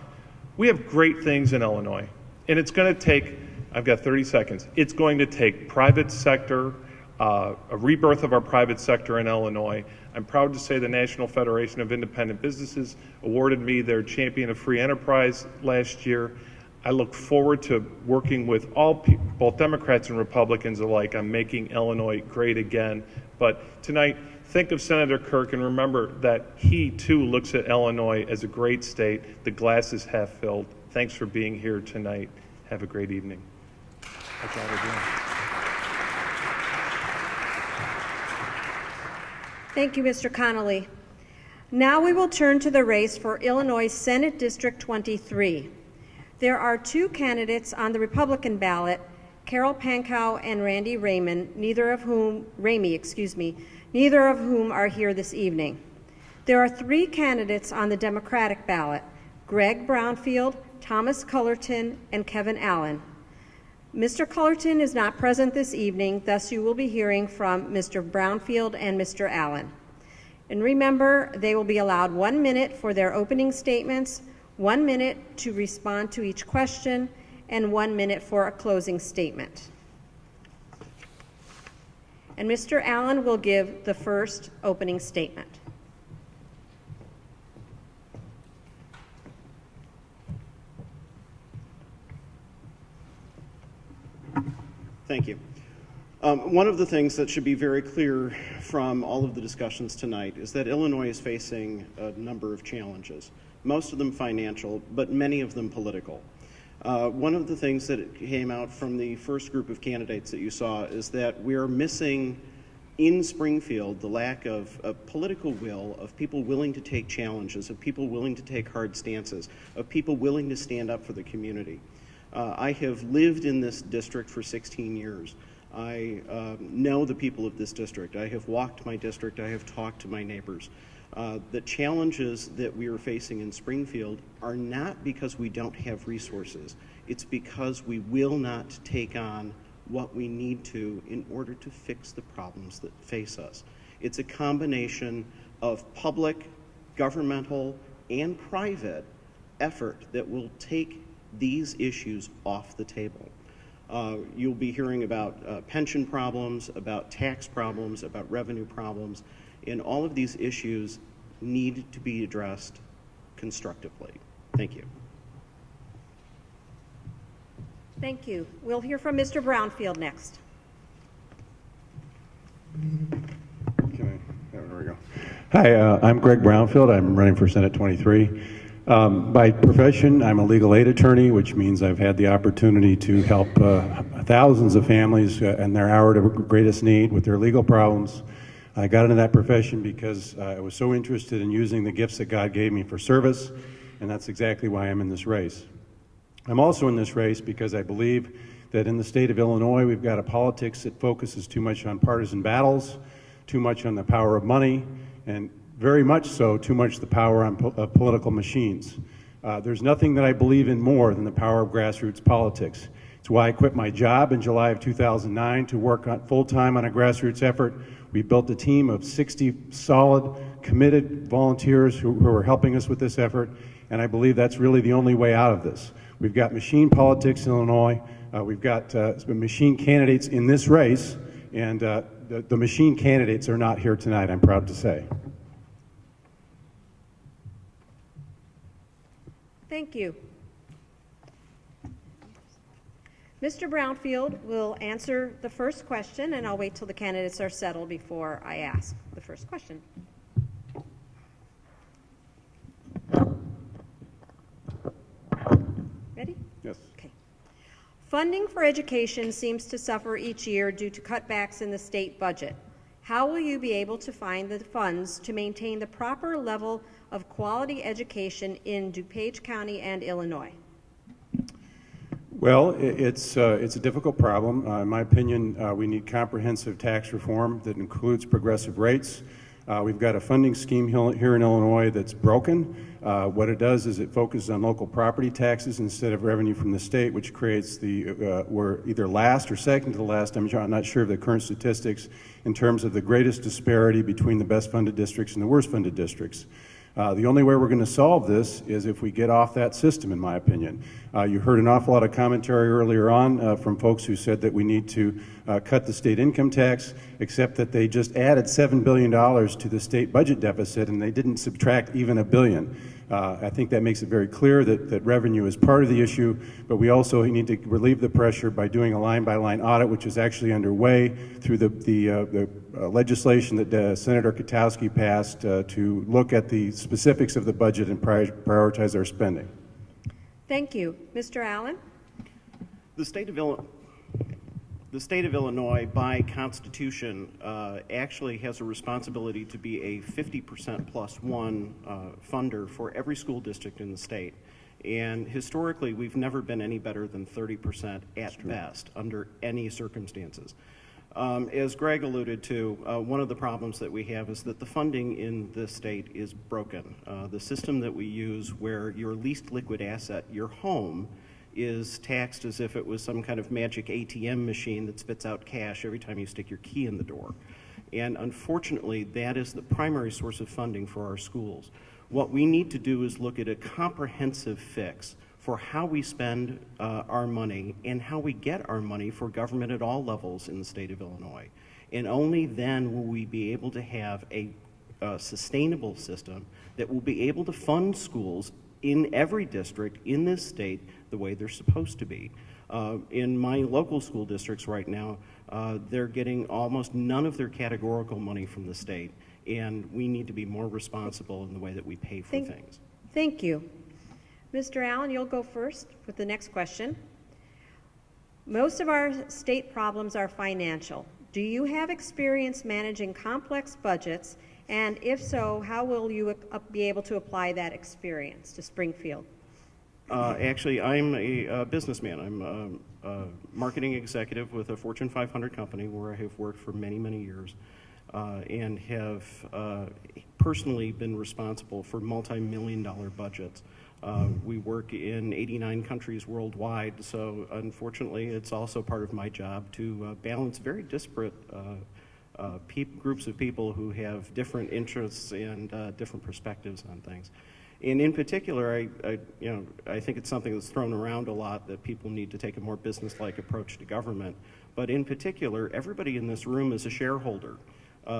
We have great things in Illinois. And it's going to take, I've got 30 seconds, it's going to take private sector, a rebirth of our private sector in Illinois. I'm proud to say the National Federation of Independent Businesses awarded me their Champion of Free Enterprise last year. I look forward to working with all people, both Democrats and Republicans alike, on making Illinois great again. But tonight, think of Senator Kirk and remember that he too looks at Illinois as a great state. The glass is half filled. Thanks for being here tonight. Have a great evening. That's all we're doing. Thank you, Mr. Connelly. Now we will turn to the race for Illinois Senate District 23. There are 2 candidates on the Republican ballot, Carole Pankau and Randy Ramey, neither of whom are here this evening. There are 3 candidates on the Democratic ballot, Glen Brownfield, Thomas Cullerton, and Kevin Ellyn. Mr. Cullerton is not present this evening, thus you will be hearing from Mr. Brownfield and Mr. Ellyn. And remember, they will be allowed 1 minute for their opening statements, 1 minute to respond to each question, and 1 minute for a closing statement. And Mr. Ellyn will give the first opening statement. Thank you. One of the things that should be very clear from all of the discussions tonight is that Illinois is facing a number of challenges, most of them financial, but many of them political. One of the things that came out from the first group of candidates that you saw is that we are missing in Springfield the lack of political will, of people willing to take challenges, of people willing to take hard stances, of people willing to stand up for the community. I have lived in this district for 16 years. I know the people of this district. I have walked my district. I have talked to my neighbors. The challenges that we are facing in Springfield are not because we don't have resources. It's because we will not take on what we need to in order to fix the problems that face us. It's a combination of public, governmental, and private effort that will take these issues off the table. You'll be hearing about pension problems, about tax problems, about revenue problems, and all of these issues need to be addressed constructively. Thank you. Thank you. We'll hear from Mr. Brownfield next. There we go. Hi, I'm Glen Brownfield. I'm running for Senate 23. By profession, I'm a legal aid attorney, which means I've had the opportunity to help thousands of families in their hour of greatest need with their legal problems. I got into that profession because I was so interested in using the gifts that God gave me for service, and that's exactly why I'm in this race. I'm also in this race because I believe that in the state of Illinois, we've got a politics that focuses too much on partisan battles, too much on the power of money, and very much so, too much the power of political machines. There's nothing that I believe in more than the power of grassroots politics. It's why I quit my job in July of 2009 to work full-time on a grassroots effort. We built a team of 60 solid, committed volunteers who are helping us with this effort, and I believe that's really the only way out of this. We've got machine politics in Illinois. We've got machine candidates in this race, and the machine candidates are not here tonight, I'm proud to say. Thank you. Mr. Brownfield will answer the first question, and I'll wait till the candidates are settled before I ask the first question. Ready? Yes. Okay. Funding for education seems to suffer each year due to cutbacks in the state budget. How will you be able to find the funds to maintain the proper level of quality education in DuPage County and Illinois? Well, it's a difficult problem. In my opinion, we need comprehensive tax reform that includes progressive rates. We've got a funding scheme here in Illinois that's broken. What it does is it focuses on local property taxes instead of revenue from the state, which creates we're either last or second to the last. I'm not sure of the current statistics in terms of the greatest disparity between the best funded districts and the worst funded districts. The only way we're going to solve this is if we get off that system, in my opinion. You heard an awful lot of commentary earlier on from folks who said that we need to cut the state income tax, except that they just added $7 billion to the state budget deficit, and they didn't subtract even $1 billion. I think that makes it very clear that revenue is part of the issue, but we also need to relieve the pressure by doing a line-by-line audit, which is actually underway through the legislation that Senator Katowski passed to look at the specifics of the budget and prioritize our spending. Thank you. Mr. Allen? The state of Illinois, by Constitution, actually has a responsibility to be a 50% plus one funder for every school district in the state. And historically, we've never been any better than 30% at best under any circumstances. As Greg alluded to, one of the problems that we have is that the funding in this state is broken. The system that we use where your least liquid asset, your home, is taxed as if it was some kind of magic ATM machine that spits out cash every time you stick your key in the door. And unfortunately, that is the primary source of funding for our schools. What we need to do is look at a comprehensive fix for how we spend our money and how we get our money for government at all levels in the state of Illinois. And only then will we be able to have a sustainable system that will be able to fund schools in every district in this state the way they're supposed to be. In my local school districts right now, they're getting almost none of their categorical money from the state, and we need to be more responsible in the way that we pay for things. Thank you. Mr. Allen, you'll go first with the next question. Most of our state problems are financial. Do you have experience managing complex budgets? And if so, how will you be able to apply that experience to Springfield? Actually, I'm a businessman. I'm a marketing executive with a Fortune 500 company where I have worked for many, many years and have personally been responsible for multi-million-dollar budgets. We work in 89 countries worldwide, so unfortunately it's also part of my job to balance very disparate groups of people who have different interests and different perspectives on things. And in particular, I think it's something that's thrown around a lot that people need to take a more business-like approach to government. But in particular, everybody in this room is a shareholder.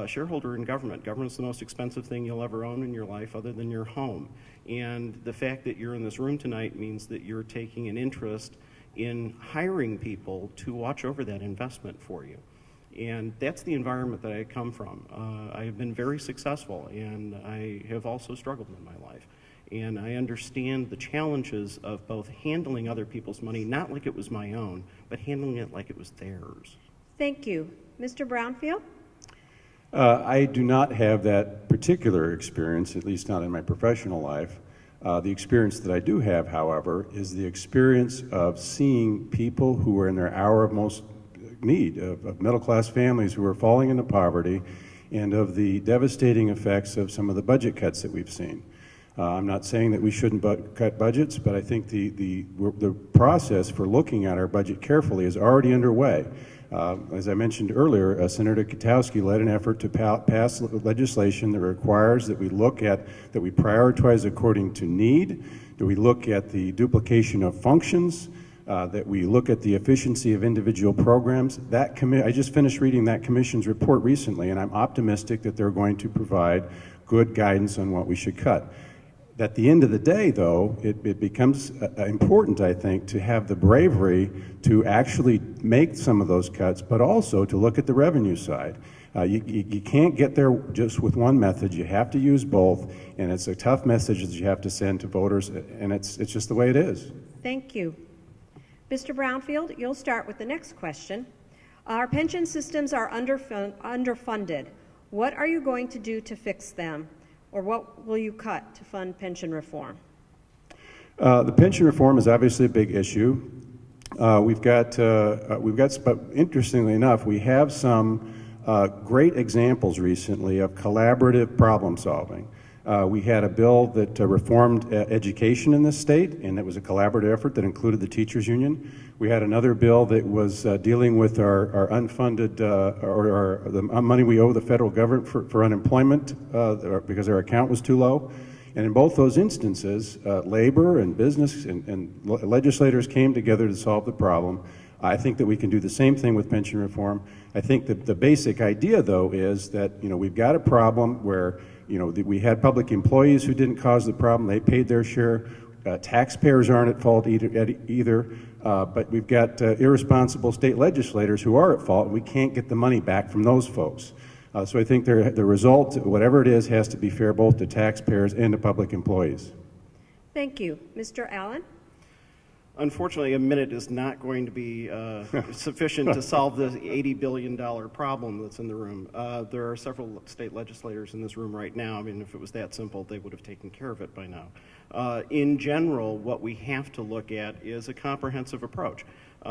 Shareholder in government. Government's the most expensive thing you'll ever own in your life other than your home. And the fact that you're in this room tonight means that you're taking an interest in hiring people to watch over that investment for you. And that's the environment that I come from. I have been very successful, and I have also struggled in my life. And I understand the challenges of both handling other people's money, not like it was my own, but handling it like it was theirs. Thank you. Mr. Brownfield? I do not have that particular experience, at least not in my professional life. The experience that I do have, however, is the experience of seeing people who are in their hour of most need, of middle-class families who are falling into poverty, and of the devastating effects of some of the budget cuts that we've seen. I'm not saying that we shouldn't cut budgets, but I think the process for looking at our budget carefully is already underway. As I mentioned earlier, Senator Katowski led an effort to pass legislation that requires that we prioritize according to need, that we look at the duplication of functions, that we look at the efficiency of individual programs. I just finished reading that commission's report recently, and I'm optimistic that they're going to provide good guidance on what we should cut. At the end of the day, though, it becomes important, I think, to have the bravery to actually make some of those cuts, but also to look at the revenue side. You can't get there just with one method. You have to use both, and it's a tough message that you have to send to voters, and it's just the way it is. Thank you. Mr. Brownfield, you'll start with the next question. Our pension systems are underfunded. What are you going to do to fix them, or what will you cut to fund pension reform? The pension reform is obviously a big issue. But interestingly enough, we have some great examples recently of collaborative problem solving. We had a bill that reformed education in this state, and it was a collaborative effort that included the teachers union. We had another bill that was dealing with our unfunded, or the money we owe the federal government for unemployment because our account was too low. And in both those instances, labor and business and legislators came together to solve the problem. I think that we can do the same thing with pension reform. I think that the basic idea, though, is that, we've got a problem where, we had public employees who didn't cause the problem. They paid their share. Taxpayers aren't at fault either. But we've got irresponsible state legislators who are at fault, and we can't get the money back from those folks. So I think the result, whatever it is, has to be fair both to taxpayers and to public employees. Thank you. Mr. Ellyn? Unfortunately, a minute is not going to be sufficient to solve the $80 billion problem that's in the room. There are several state legislators in this room right now. I mean, if it was that simple, they would have taken care of it by now. In general, what we have to look at is a comprehensive approach.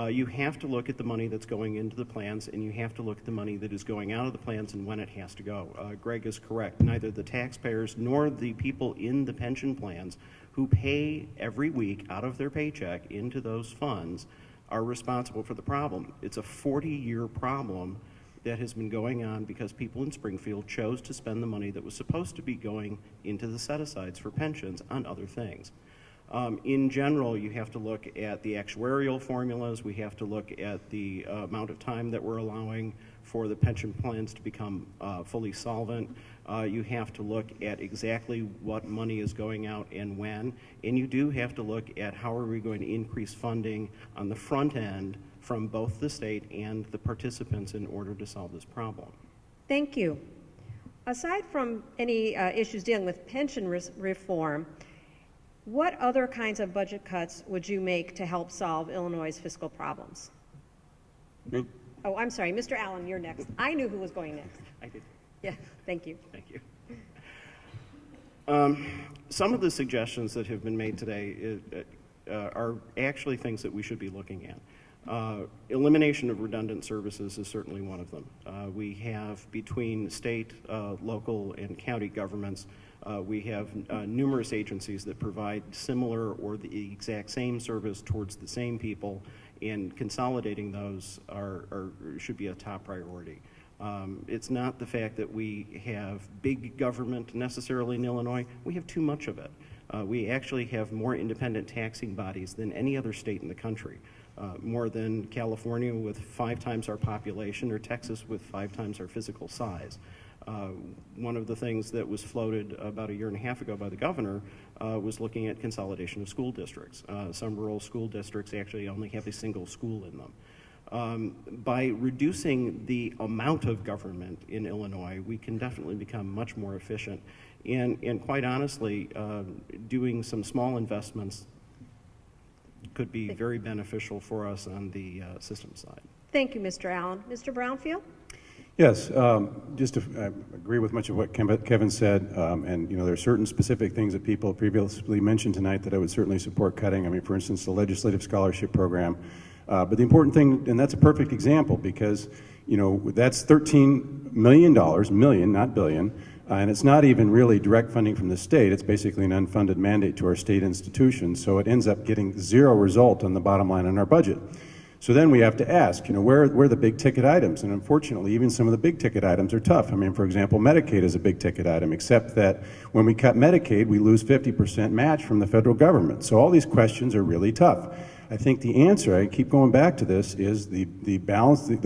You have to look at the money that's going into the plans, and you have to look at the money that is going out of the plans and when it has to go. Greg is correct. Neither the taxpayers nor the people in the pension plans who pay every week out of their paycheck into those funds are responsible for the problem. It's a 40-year problem that has been going on because people in Springfield chose to spend the money that was supposed to be going into the set-asides for pensions on other things. In general, you have to look at the actuarial formulas. We have to look at the amount of time that we're allowing for the pension plans to become fully solvent. You have to look at exactly what money is going out and when. And you do have to look at how are we going to increase funding on the front end from both the state and the participants in order to solve this problem. Thank you. Aside from any issues dealing with pension reform, what other kinds of budget cuts would you make to help solve Illinois' fiscal problems? Me? Oh, I'm sorry. Mr. Ellyn, you're next. I knew who was going next. I did. Yeah, thank you. Thank you. Some of the suggestions that have been made today are actually things that we should be looking at. Elimination of redundant services is certainly one of them. We have, between state, local, and county governments, we have numerous agencies that provide similar or the exact same service towards the same people, and consolidating those should be a top priority. It's not the fact that we have big government necessarily in Illinois. We have too much of it. We actually have more independent taxing bodies than any other state in the country. More than California with 5 times our population, or Texas with 5 times our physical size. One of the things that was floated about a year and a half ago by the governor was looking at consolidation of school districts. Some rural school districts actually only have a single school in them. By reducing the amount of government in Illinois, we can definitely become much more efficient. And quite honestly, doing some small investments could be very beneficial for us on the system side. Thank you, Mr. Ellyn. Mr. Brownfield? Yes, I agree with much of what Kevin said, and there are certain specific things that people previously mentioned tonight that I would certainly support cutting. I mean, for instance, the legislative scholarship program. But the important thing, and that's a perfect example, because that's $13 million, not billion, and it's not even really direct funding from the state. It's basically an unfunded mandate to our state institutions, so it ends up getting zero result on the bottom line on our budget. So then we have to ask, where are the big ticket items? And unfortunately, even some of the big ticket items are tough. I mean, for example, Medicaid is a big ticket item, except that when we cut Medicaid, we lose 50% match from the federal government. So all these questions are really tough. I think the answer, I keep going back to this, is the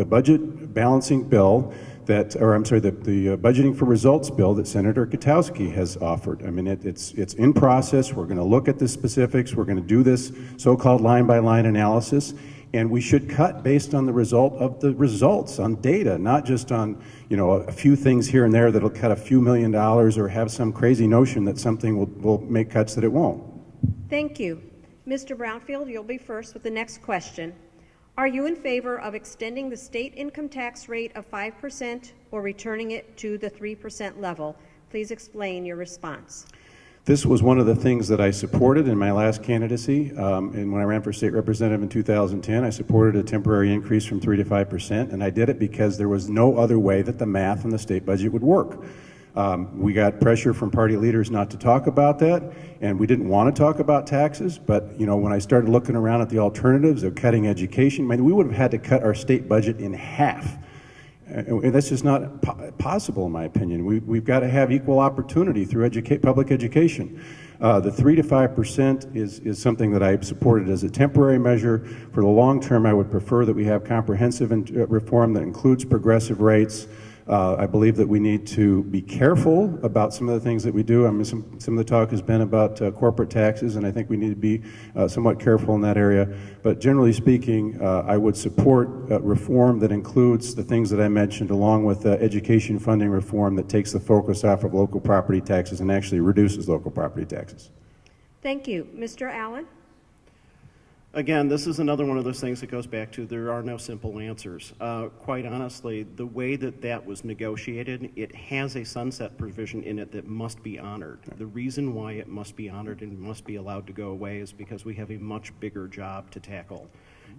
budget balancing bill that, or I'm sorry, the budgeting for results bill that Senator Katowski has offered. I mean, it's in process. We're going to look at the specifics. We're going to do this so-called line-by-line analysis, and we should cut based on the result of the results, on data, not just on, you know, a few things here and there that'll cut a few $1 million or have some crazy notion that something will make cuts that it won't. Thank you. Mr. Brownfield, you'll be first with the next question. Are you in favor of extending the state income tax rate of 5% or returning it to the 3% level? Please explain your response. This was one of the things that I supported in my last candidacy, and when I ran for state representative in 2010, I supported a temporary increase from 3 to 5%, and I did it because there was no other way that the math on the state budget would work. We got pressure from party leaders not to talk about that, and we didn't want to talk about taxes, but you know, when I started looking around at the alternatives of cutting education, man, we would have had to cut our state budget in half. And that's just not possible, in my opinion. We've got to have equal opportunity through public education. The 3 to 5% is something that I supported as a temporary measure. For the long term, I would prefer that we have comprehensive reform that includes progressive rates. I believe that we need to be careful about some of the things that we do. I mean, some of the talk has been about corporate taxes, and I think we need to be somewhat careful in that area. But generally speaking, I would support reform that includes the things that I mentioned, along with education funding reform that takes the focus off of local property taxes and actually reduces local property taxes. Thank you. Mr. Allen? Again, this is another one of those things that goes back to there are no simple answers. Quite honestly, the way that was negotiated, it has a sunset provision in it that must be honored. The reason why it must be honored and must be allowed to go away is because we have a much bigger job to tackle.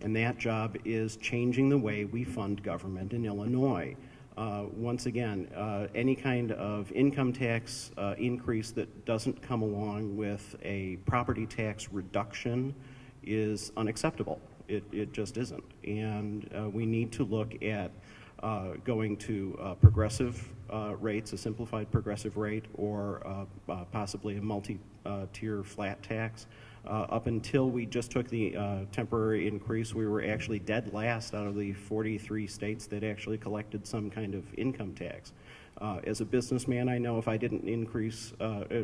And that job is changing the way we fund government in Illinois. Once again, any kind of income tax increase that doesn't come along with a property tax reduction is unacceptable. It just isn't. And we need to look at going to progressive rates, a simplified progressive rate, or possibly a multi-tier flat tax. Up until we just took the temporary increase, we were actually dead last out of the 43 states that actually collected some kind of income tax. As a businessman, I know if I didn't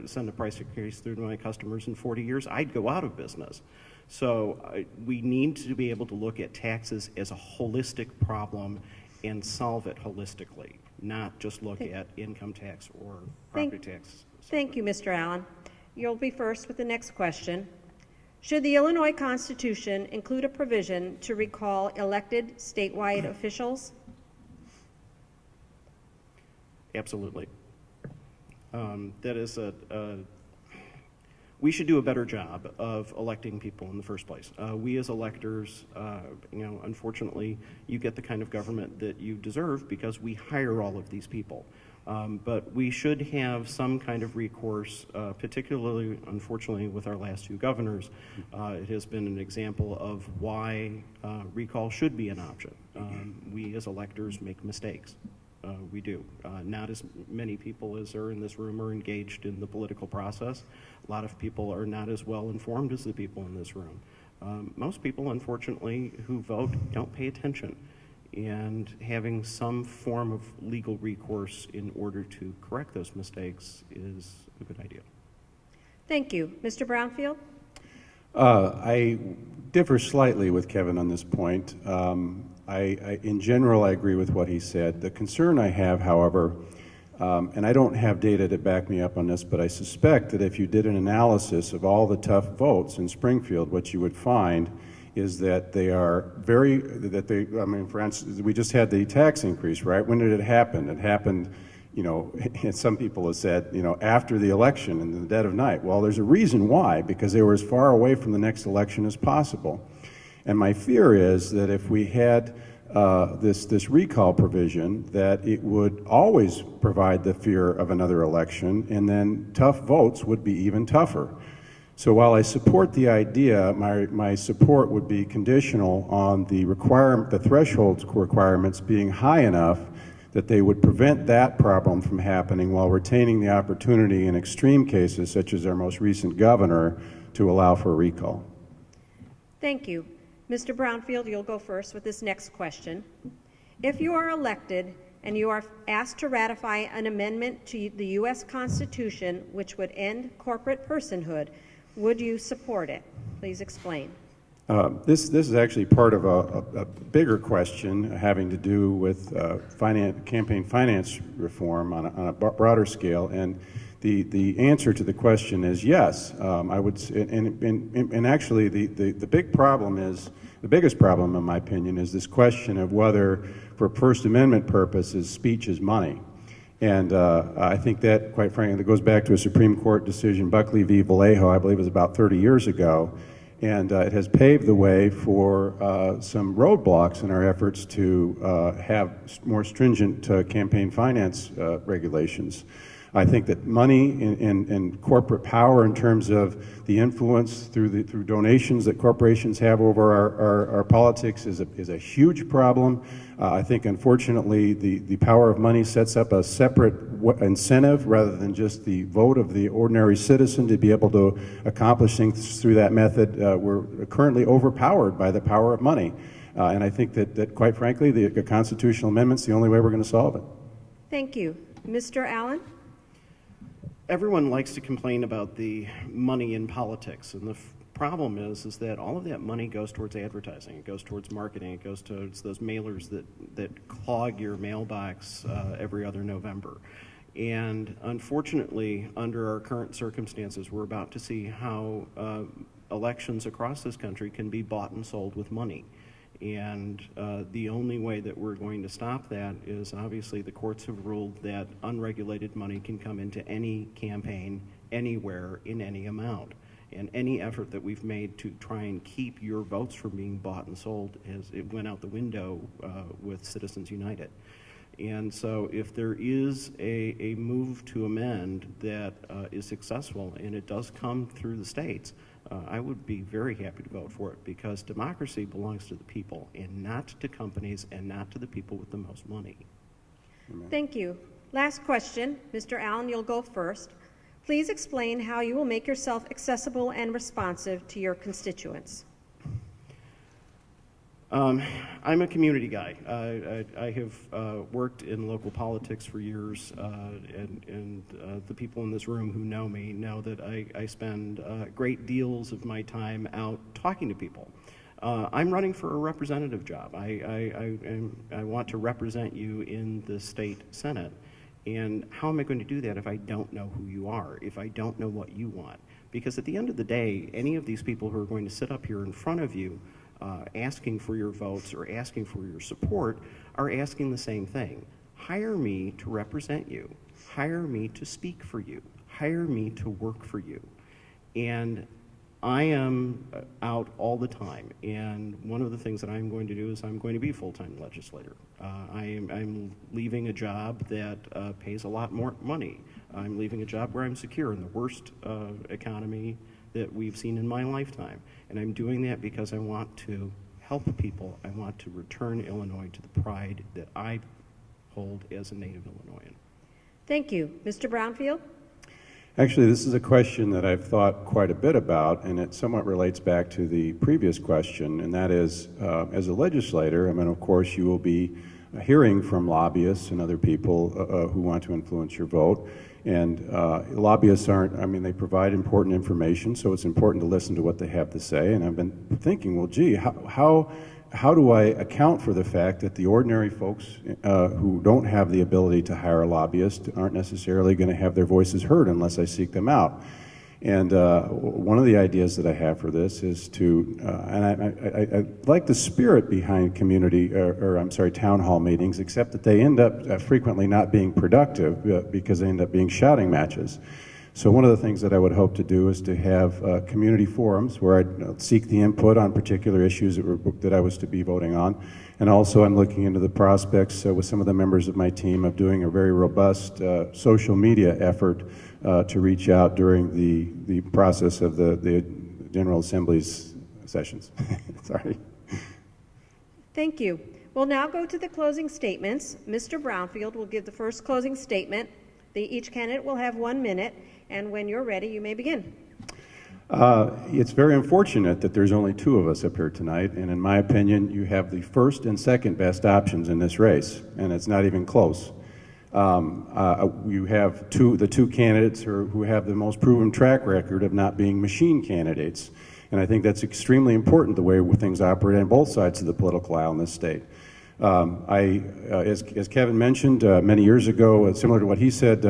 send a price increase through to my customers in 40 years, I'd go out of business. So we need to be able to look at taxes as a holistic problem and solve it holistically, not just look at income tax or property tax. Thank you, Mr. Allen. You'll be first with the next question. Should the Illinois Constitution include a provision to recall elected statewide officials? Absolutely. That is we should do a better job of electing people in the first place. We as electors, unfortunately, you get the kind of government that you deserve because we hire all of these people. But we should have some kind of recourse, particularly, unfortunately, with our last two governors. It has been an example of why recall should be an option. We as electors make mistakes. We do. Not as many people as are in this room are engaged in the political process. A lot of people are not as well informed as the people in this room. Most people, unfortunately, who vote don't pay attention. And having some form of legal recourse in order to correct those mistakes is a good idea. Thank you. Mr. Brownfield? I differ slightly with Kevin on this point. In general, I agree with what he said. The concern I have, however, and I don't have data to back me up on this, but I suspect that if you did an analysis of all the tough votes in Springfield, what you would find is that they are for instance, we just had the tax increase, right? When did it happen? It happened, and some people have said, after the election in the dead of night. Well, there's a reason why, because they were as far away from the next election as possible. And my fear is that if we had this recall provision, that it would always provide the fear of another election, and then tough votes would be even tougher. So while I support the idea, my support would be conditional on the threshold requirements being high enough that they would prevent that problem from happening while retaining the opportunity in extreme cases, such as our most recent governor, to allow for a recall. Thank you. Mr. Brownfield, you'll go first with this next question. If you are elected and you are asked to ratify an amendment to the U.S. Constitution which would end corporate personhood, would you support it? Please explain. This is actually part of a bigger question having to do with campaign finance reform on a broader scale, and the answer to the question is yes. I would, and actually the big problem is, the biggest problem in my opinion is this question of whether, for First Amendment purposes, speech is money. And I think that, quite frankly, that goes back to a Supreme Court decision, Buckley v. Vallejo, I believe it was about 30 years ago. And it has paved the way for some roadblocks in our efforts to have more stringent campaign finance regulations. I think that money and corporate power in terms of the influence through donations that corporations have over our politics is a huge problem. I think, unfortunately, the power of money sets up a separate incentive rather than just the vote of the ordinary citizen to be able to accomplish things through that method. We're currently overpowered by the power of money. And I think that quite frankly, the constitutional amendment's the only way we're going to solve it. Thank you. Mr. Allen? Everyone likes to complain about the money in politics, and the problem is that all of that money goes towards advertising, it goes towards marketing, it goes towards those mailers that clog your mailbox every other November. And unfortunately, under our current circumstances, we're about to see how elections across this country can be bought and sold with money. And the only way that we're going to stop that is, obviously, the courts have ruled that unregulated money can come into any campaign, anywhere, in any amount. And any effort that we've made to try and keep your votes from being bought and sold, it went out the window with Citizens United. And so if there is a move to amend that is successful, and it does come through the states, I would be very happy to vote for it, because democracy belongs to the people and not to companies and not to the people with the most money. Amen. Thank you. Last question. Mr. Allen, you'll go first. Please explain how you will make yourself accessible and responsive to your constituents. I'm a community guy. I have worked in local politics for years, and the people in this room who know me know that I spend great deals of my time out talking to people. I'm running for a representative job. I want to represent you in the state Senate. And how am I going to do that if I don't know who you are, if I don't know what you want? Because at the end of the day, any of these people who are going to sit up here in front of you asking for your votes or asking for your support are asking the same thing. Hire me to represent you. Hire me to speak for you. Hire me to work for you. And I am out all the time, and one of the things that I'm going to do is I'm going to be a full-time legislator. I'm leaving a job that pays a lot more money. I'm leaving a job where I'm secure in the worst economy that we've seen in my lifetime. And I'm doing that because I want to help people. I want to return Illinois to the pride that I hold as a native Illinoisan. Thank you. Mr. Brownfield? Actually, this is a question that I've thought quite a bit about, and it somewhat relates back to the previous question, and that is, as a legislator, I mean, of course, you will be hearing from lobbyists and other people who want to influence your vote. And lobbyists aren't, I mean, they provide important information, so it's important to listen to what they have to say. And I've been thinking, well, gee, how do I account for the fact that the ordinary folks who don't have the ability to hire a lobbyist aren't necessarily going to have their voices heard unless I seek them out? And one of the ideas that I have for this is to, and I like the spirit behind town hall meetings, except that they end up frequently not being productive because they end up being shouting matches. So one of the things that I would hope to do is to have community forums where I'd seek the input on particular issues that I was to be voting on. And also I'm looking into the prospects with some of the members of my team of doing a very robust social media effort to reach out during the process of the General Assembly's sessions. Sorry. Thank you. We'll now go to the closing statements. Mr. Brownfield will give the first closing statement. Each candidate will have 1 minute, and when you're ready, you may begin. It's very unfortunate that there's only two of us up here tonight, and in my opinion, you have the first and second best options in this race, and it's not even close. You have the two candidates who have the most proven track record of not being machine candidates, and I think that's extremely important, the way things operate on both sides of the political aisle in this state. As Kevin mentioned, many years ago, similar to what he said,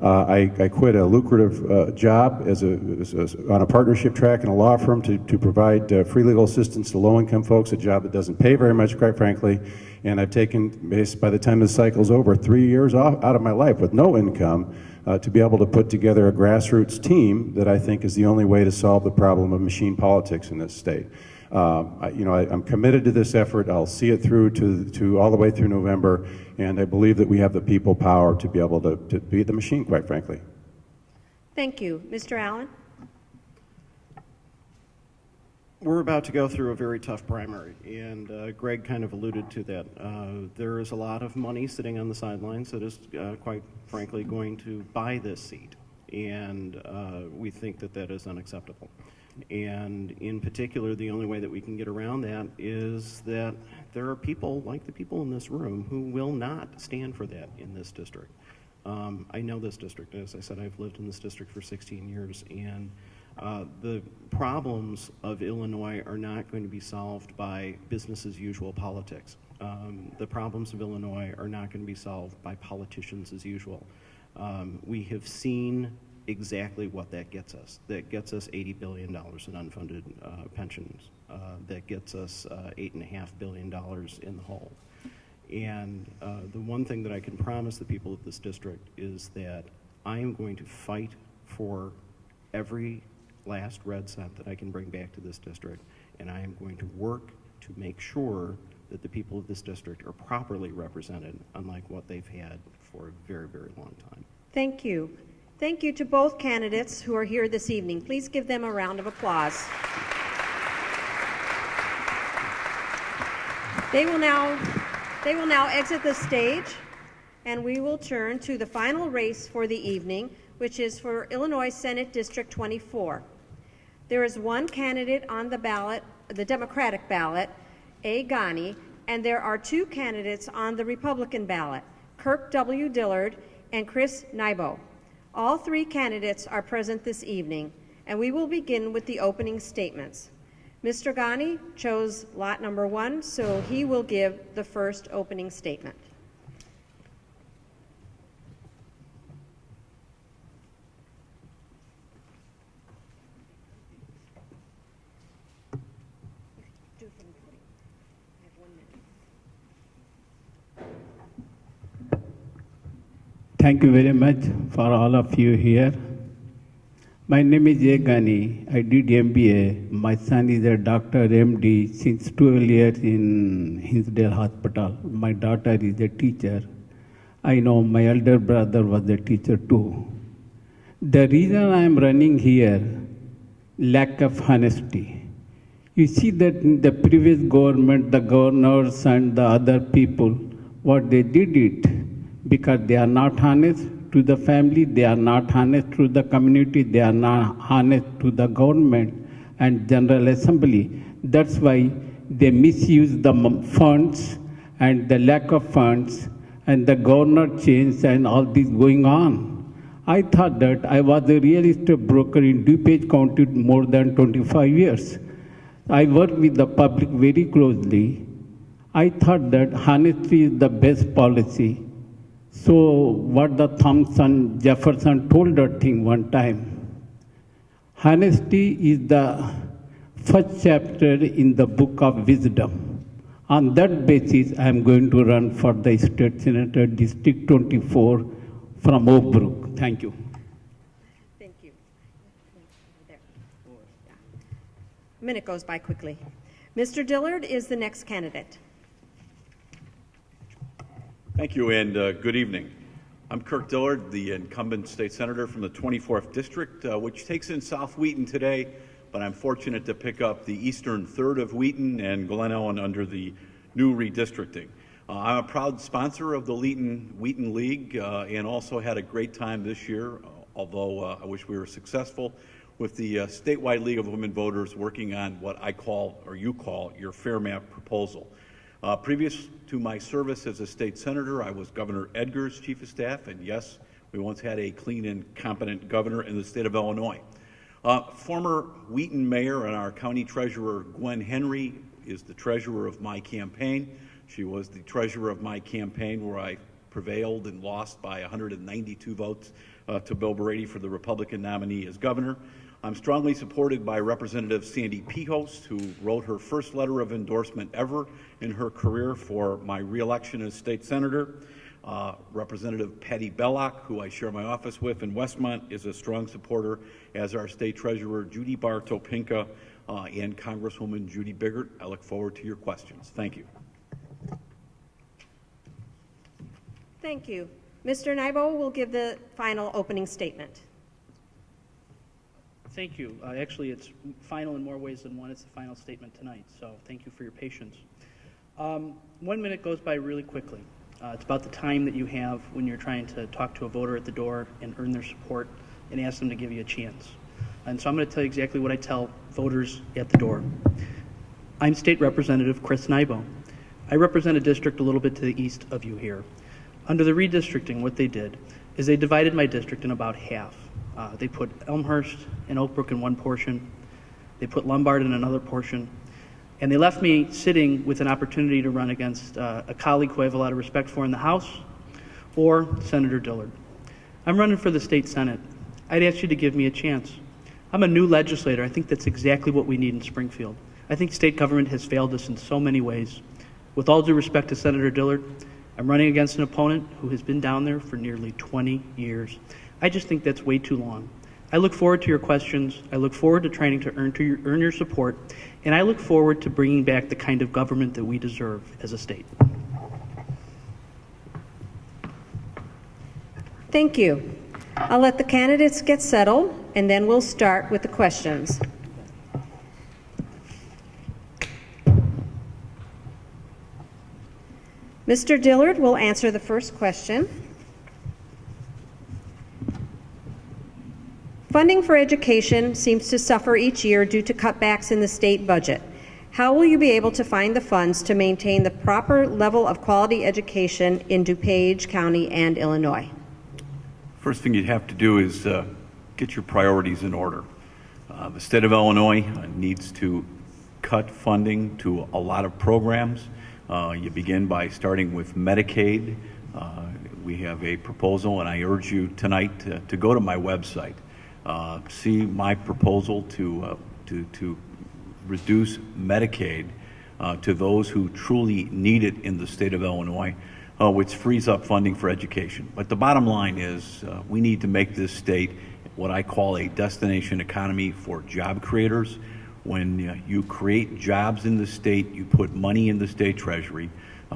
I quit a lucrative job on a partnership track in a law firm to provide free legal assistance to low-income folks, a job that doesn't pay very much, quite frankly, and I've taken, by the time this cycle's over, 3 years out of my life with no income to be able to put together a grassroots team that I think is the only way to solve the problem of machine politics in this state. I'm committed to this effort. I'll see it through to all the way through November, and I believe that we have the people power to be able to beat the machine, quite frankly. Thank you. Mr. Allen? We're about to go through a very tough primary, and Greg kind of alluded to that. There is a lot of money sitting on the sidelines that is, quite frankly, going to buy this seat, and we think that that is unacceptable. And in particular, the only way that we can get around that is that there are people, like the people in this room, who will not stand for that in this district. I know this district. As I said, I've lived in this district for 16 years, and the problems of Illinois are not going to be solved by business as usual politics. The problems of Illinois are not going to be solved by politicians as usual. We have seen exactly what that gets us. That gets us $80 billion in unfunded pensions. That gets us $8.5 billion in the hole. And the one thing that I can promise the people of this district is that I am going to fight for every last red cent that I can bring back to this district, and I am going to work to make sure that the people of this district are properly represented, unlike what they've had for a very, very long time. Thank you. Thank you to both candidates who are here this evening. Please give them a round of applause. They will now exit the stage, and we will turn to the final race for the evening, which is for Illinois Senate District 24. There is one candidate on the ballot, the Democratic ballot, Ghani, and there are two candidates on the Republican ballot, Kirk W. Dillard and Chris Nybo. All three candidates are present this evening, and we will begin with the opening statements. Mr. Ghani chose lot number 1, so he will give the first opening statement. Thank you very much for all of you here. My name is Ghani. I did MBA. My son is a doctor, MD, since 12 years in Hinsdale Hospital. My daughter is a teacher. I know my elder brother was a teacher too. The reason I am running here, lack of honesty. You see that in the previous government, the governors and the other people, what they did it, because they are not honest to the family, they are not honest to the community, they are not honest to the government and General Assembly. That's why they misuse the funds and the lack of funds and the governor change and all this going on. I thought that I was a real estate broker in DuPage County more than 25 years. I work with the public very closely. I thought that honesty is the best policy. So what the Thompson Jefferson told that thing one time, honesty is the first chapter in the book of wisdom. On that basis, I am going to run for the State Senator District 24 from Oak Brook. Thank you. Thank you. There. A minute goes by quickly. Mr. Dillard is the next candidate. Thank you, and good evening. I'm Kirk Dillard, the incumbent state senator from the 24th District, which takes in South Wheaton today, but I'm fortunate to pick up the eastern third of Wheaton and Glen Ellyn under the new redistricting. I'm a proud sponsor of the Wheaton League and also had a great time this year, although I wish we were successful. with the statewide League of Women Voters working on what I call, or you call, your Fair Map proposal. Previous to my service as a state senator, I was Governor Edgar's chief of staff, and yes, we once had a clean and competent governor in the state of Illinois. Former Wheaton mayor and our county treasurer, Gwen Henry, is the treasurer of my campaign. She was the treasurer of my campaign where I prevailed and lost by 192 votes to Bill Brady for the Republican nominee as governor. I'm strongly supported by Representative Sandy Pehost, who wrote her first letter of endorsement ever in her career for my reelection as state senator. Representative Patty Bellock, who I share my office with in Westmont, is a strong supporter, as our state treasurer Judy Bartopinka and Congresswoman Judy Biggert. I look forward to your questions. Thank you. Thank you. Mr. Nybo will give the final opening statement. Thank you. Actually, it's final in more ways than one. It's the final statement tonight, so thank you for your patience. 1 minute goes by really quickly. It's about the time that you have when you're trying to talk to a voter at the door and earn their support and ask them to give you a chance. And so I'm going to tell you exactly what I tell voters at the door. I'm State Representative Chris Nybo. I represent a district a little bit to the east of you here. Under the redistricting, what they did is they divided my district in about half. They put Elmhurst and Oak Brook in one portion. They put Lombard in another portion. And they left me sitting with an opportunity to run against a colleague who I have a lot of respect for in the House, or Senator Dillard. I'm running for the state Senate. I'd ask you to give me a chance. I'm a new legislator. I think that's exactly what we need in Springfield. I think state government has failed us in so many ways. With all due respect to Senator Dillard, I'm running against an opponent who has been down there for nearly 20 years. I just think that's way too long. I look forward to your questions. I look forward to trying to earn your support, and I look forward to bringing back the kind of government that we deserve as a state. Thank you. I'll let the candidates get settled, and then we'll start with the questions. Mr. Dillard will answer the first question. Funding for education seems to suffer each year due to cutbacks in the state budget. How will you be able to find the funds to maintain the proper level of quality education in DuPage County and Illinois? First thing you'd have to do is get your priorities in order. The state of Illinois needs to cut funding to a lot of programs. You begin by starting with Medicaid. We have a proposal, and I urge you tonight to go to my website. See my proposal to reduce Medicaid to those who truly need it in the state of Illinois, which frees up funding for education. But the bottom line is we need to make this state what I call a destination economy for job creators. When you create jobs in the state, you put money in the state treasury.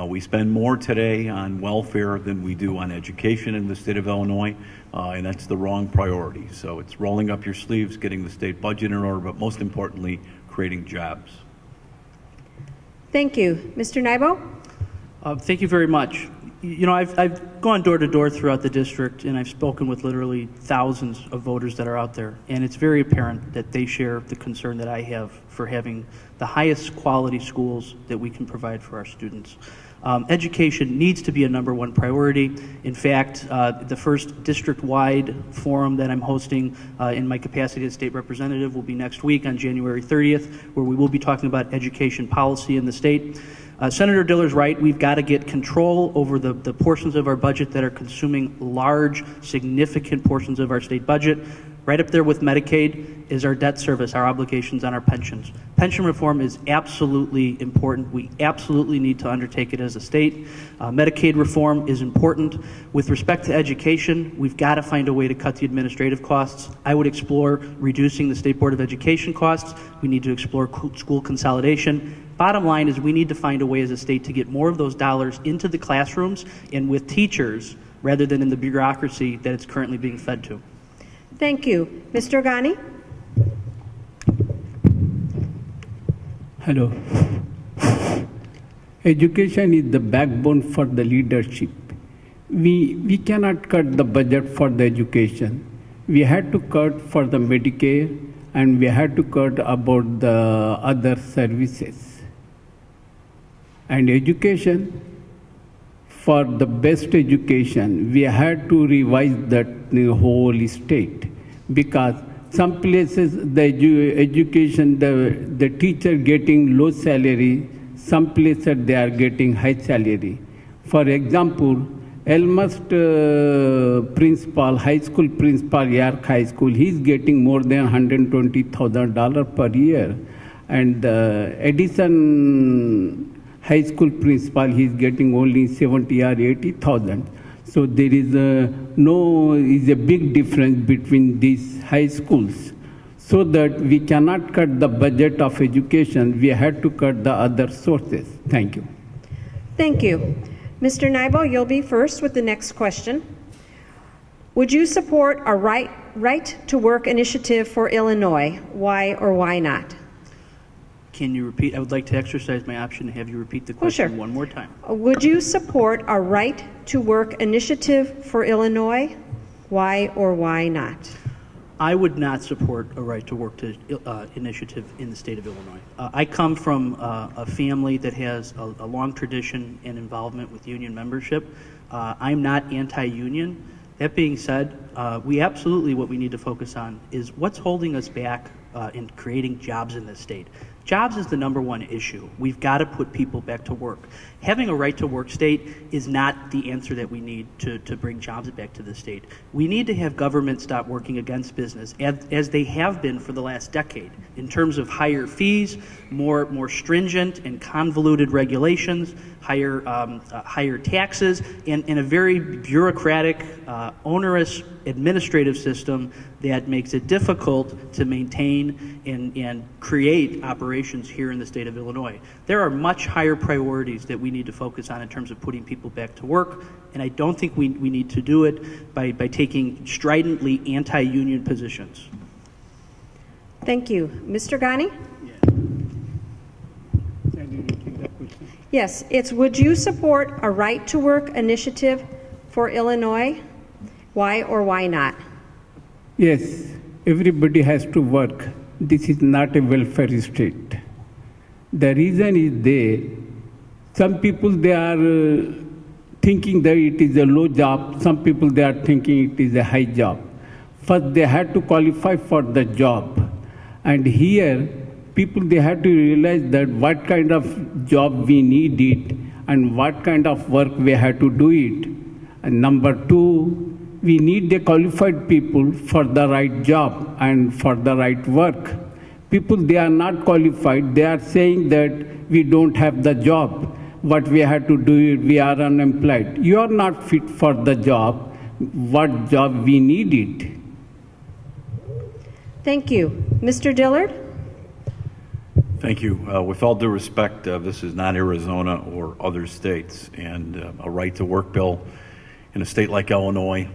We spend more today on welfare than we do on education in the state of Illinois, and that's the wrong priority. So it's rolling up your sleeves, getting the state budget in order, but most importantly, creating jobs. Thank you. Mr. Nybo? Thank you very much. You know, I've gone door to door throughout the district, and I've spoken with literally thousands of voters that are out there, and it's very apparent that they share the concern that I have for having the highest quality schools that we can provide for our students. Education needs to be a #1 priority. In fact, the first district-wide forum that I'm hosting in my capacity as state representative will be next week on January 30th, where we will be talking about education policy in the state. Senator Dillard's right. We've got to get control over the portions of our budget that are consuming large, significant portions of our state budget. Right up there with Medicaid is our debt service, our obligations on our pensions. Pension reform is absolutely important. We absolutely need to undertake it as a state. Medicaid reform is important. With respect to education, we've got to find a way to cut the administrative costs. I would explore reducing the State Board of Education costs. We need to explore school consolidation. Bottom line is we need to find a way as a state to get more of those dollars into the classrooms and with teachers rather than in the bureaucracy that it's currently being fed to. Thank you. Mr. Ghani? Hello. Education is the backbone for the leadership. We cannot cut the budget for the education. We had to cut for the Medicare, and we had to cut about the other services. And education, for the best education, we had to revise that whole state, because some places the education, the teacher getting low salary, some places they are getting high salary. For example, Elmhurst principal, high school principal, York High School, he's getting more than $120,000 per year. And Edison High School principal, he's getting only 70 or 80,000. So there is a big difference between these high schools. So that we cannot cut the budget of education, we had to cut the other sources. Thank you. Thank you. Mr. Nybo, you'll be first with the next question. Would you support a right to work initiative for Illinois? Why or why not? Can you repeat? I would like to exercise my option to have you repeat the question one more time. Would you support a right to work initiative for Illinois? Why or why not? I would not support a right to work initiative in the state of Illinois. I come from a family that has a long tradition and involvement with union membership. I'm not anti-union. That being said, what we need to focus on is what's holding us back in creating jobs in this state. Jobs is the #1 issue. We've got to put people back to work. Having a right to work state is not the answer that we need to bring jobs back to the state. We need to have government stop working against business, as they have been for the last decade, in terms of higher fees, more stringent and convoluted regulations, higher taxes, and a very bureaucratic, onerous administrative system that makes it difficult to maintain and create operations here in the state of Illinois. There are much higher priorities that we need to focus on in terms of putting people back to work, and I don't think we need to do it by taking stridently anti-union positions. Thank you. Mr. Ghani? Yes, it's would you support a right to work initiative for Illinois? Why or why not? Yes, everybody has to work. This is not a welfare state. The reason is there. Some people, they are thinking that it is a low job. Some people, they are thinking it is a high job. First, they had to qualify for the job. And here, people, they had to realize that what kind of job we need it and what kind of work we have to do it. And number 2, we need the qualified people for the right job and for the right work. People, they are not qualified. They are saying that we don't have the job. What we have to do is we are unemployed. You are not fit for the job. What job we need it? Thank you. Mr. Dillard? Thank you. With all due respect, this is not Arizona or other states, and a right to work bill in a state like Illinois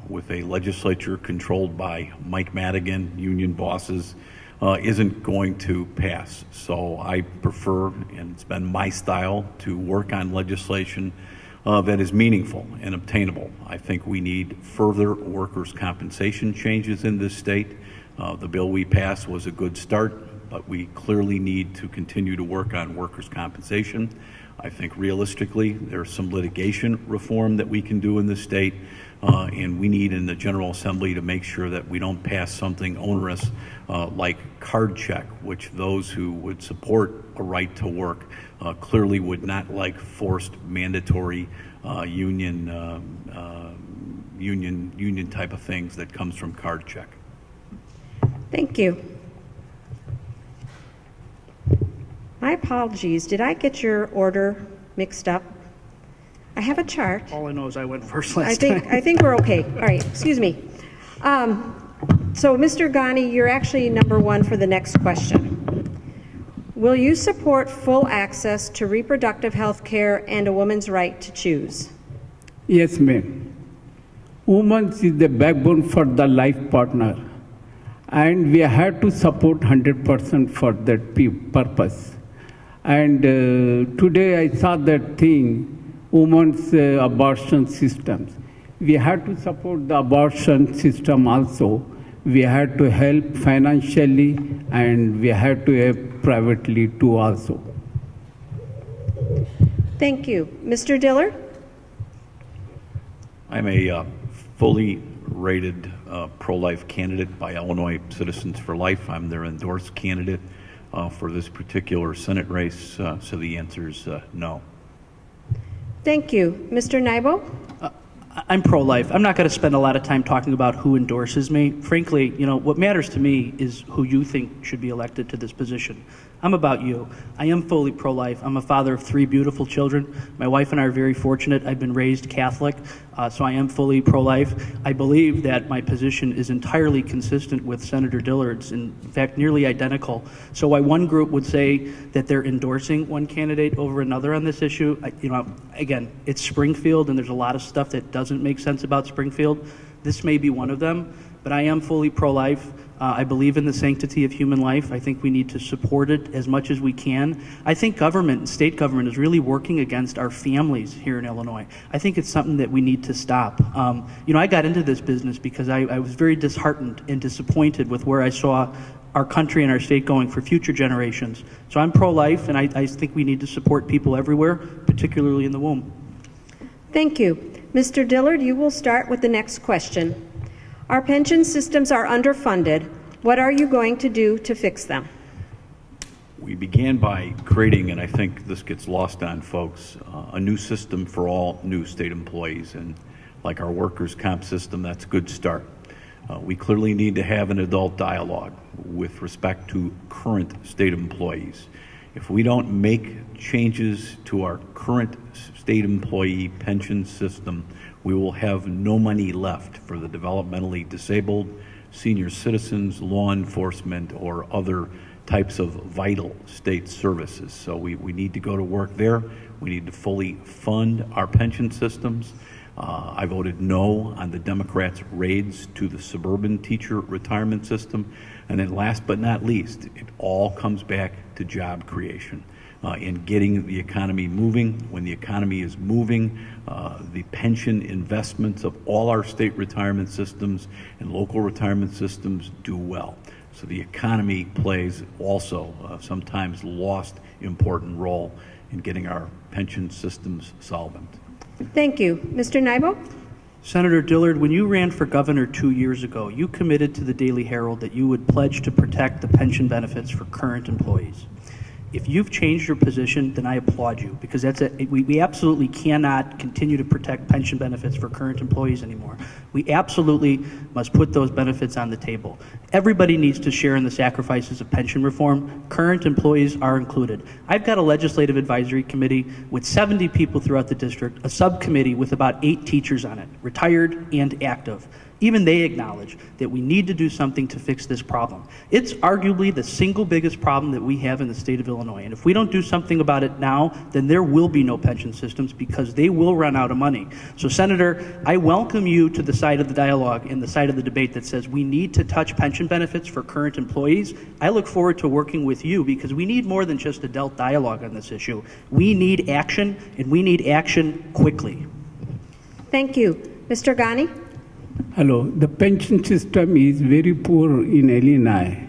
with a legislature controlled by Mike Madigan, union bosses, isn't going to pass. So I prefer, and it's been my style, to work on legislation that is meaningful and obtainable. I think we need further workers' compensation changes in this state. The bill we passed was a good start, but we clearly need to continue to work on workers' compensation. I think realistically, there's some litigation reform that we can do in this state, and we need in the General Assembly to make sure that we don't pass something onerous like card check, which those who would support a right to work clearly would not like forced mandatory union type of things that comes from card check. Thank you. My apologies. Did I get your order mixed up? I have a chart. All I know is I went first last time. I think we're okay. All right. Excuse me. So, Mr. Ghani, you're actually number 1 for the next question. Will you support full access to reproductive health care and a woman's right to choose? Yes, ma'am. Woman is the backbone for the life partner, and we have to support 100% for that purpose. And today I saw that thing, women's abortion systems. We have to support the abortion system also, We have to help financially, and we have to help privately too also. Thank you. Mr. Dillard? I'm a fully rated pro-life candidate by Illinois Citizens for Life. I'm their endorsed candidate for this particular Senate race, so the answer is no. Thank you. Mr. Nybo? I'm pro-life. I'm not going to spend a lot of time talking about who endorses me. Frankly, what matters to me is who you think should be elected to this position. I'm about you. I am fully pro-life. I'm a father of 3 beautiful children. My wife and I are very fortunate. I've been raised Catholic, so I am fully pro-life. I believe that my position is entirely consistent with Senator Dillard's, in fact, nearly identical. So why one group would say that they're endorsing one candidate over another on this issue, again, it's Springfield, and there's a lot of stuff that doesn't make sense about Springfield. This may be one of them, but I am fully pro-life. I believe in the sanctity of human life. I think we need to support it as much as we can. I think government and state government is really working against our families here in Illinois. I think it's something that we need to stop. I got into this business because I was very disheartened and disappointed with where I saw our country and our state going for future generations. So I'm pro-life, and I think we need to support people everywhere, particularly in the womb. Thank you. Mr. Dillard, you will start with the next question. Our pension systems are underfunded. What are you going to do to fix them? We began by creating, and I think this gets lost on folks, a new system for all new state employees. And like our workers' comp system, that's a good start. We clearly need to have an adult dialogue with respect to current state employees. If we don't make changes to our current state employee pension system, we will have no money left for the developmentally disabled, senior citizens, law enforcement, or other types of vital state services. So we need to go to work there. We need to fully fund our pension systems. I voted no on the Democrats' raids to the suburban teacher retirement system. And then last but not least, it all comes back to job creation. In getting the economy moving. When the economy is moving, the pension investments of all our state retirement systems and local retirement systems do well. So the economy plays also sometimes lost important role in getting our pension systems solvent. Thank you. Mr. Nybo? Senator Dillard, when you ran for governor 2 years ago, you committed to the Daily Herald that you would pledge to protect the pension benefits for current employees. If you've changed your position, then I applaud you, because we absolutely cannot continue to protect pension benefits for current employees anymore. We absolutely must put those benefits on the table. Everybody needs to share in the sacrifices of pension reform. Current employees are included. I've got a legislative advisory committee with 70 people throughout the district, a subcommittee with about 8 teachers on it, retired and active. Even they acknowledge that we need to do something to fix this problem. It's arguably the single biggest problem that we have in the state of Illinois. And if we don't do something about it now, then there will be no pension systems, because they will run out of money. So, Senator, I welcome you to the side of the dialogue and the side of the debate that says we need to touch pension benefits for current employees. I look forward to working with you, because we need more than just adult dialogue on this issue. We need action, and we need action quickly. Thank you. Mr. Ghani? Hello. The pension system is very poor in Illinois.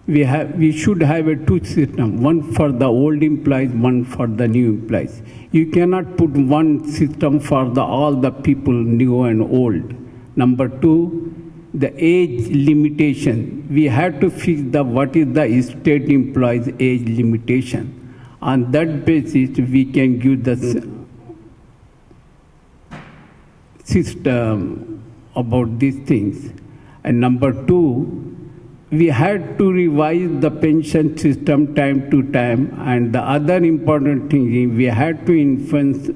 We should have a 2 system, one for the old employees, one for the new employees. You cannot put one system for all the people, new and old. Number 2, the age limitation. We have to fix what is the state employees' age limitation. On that basis, we can give the system about these things. And number 2, we had to revise the pension system time to time. And the other important thing is we had to invest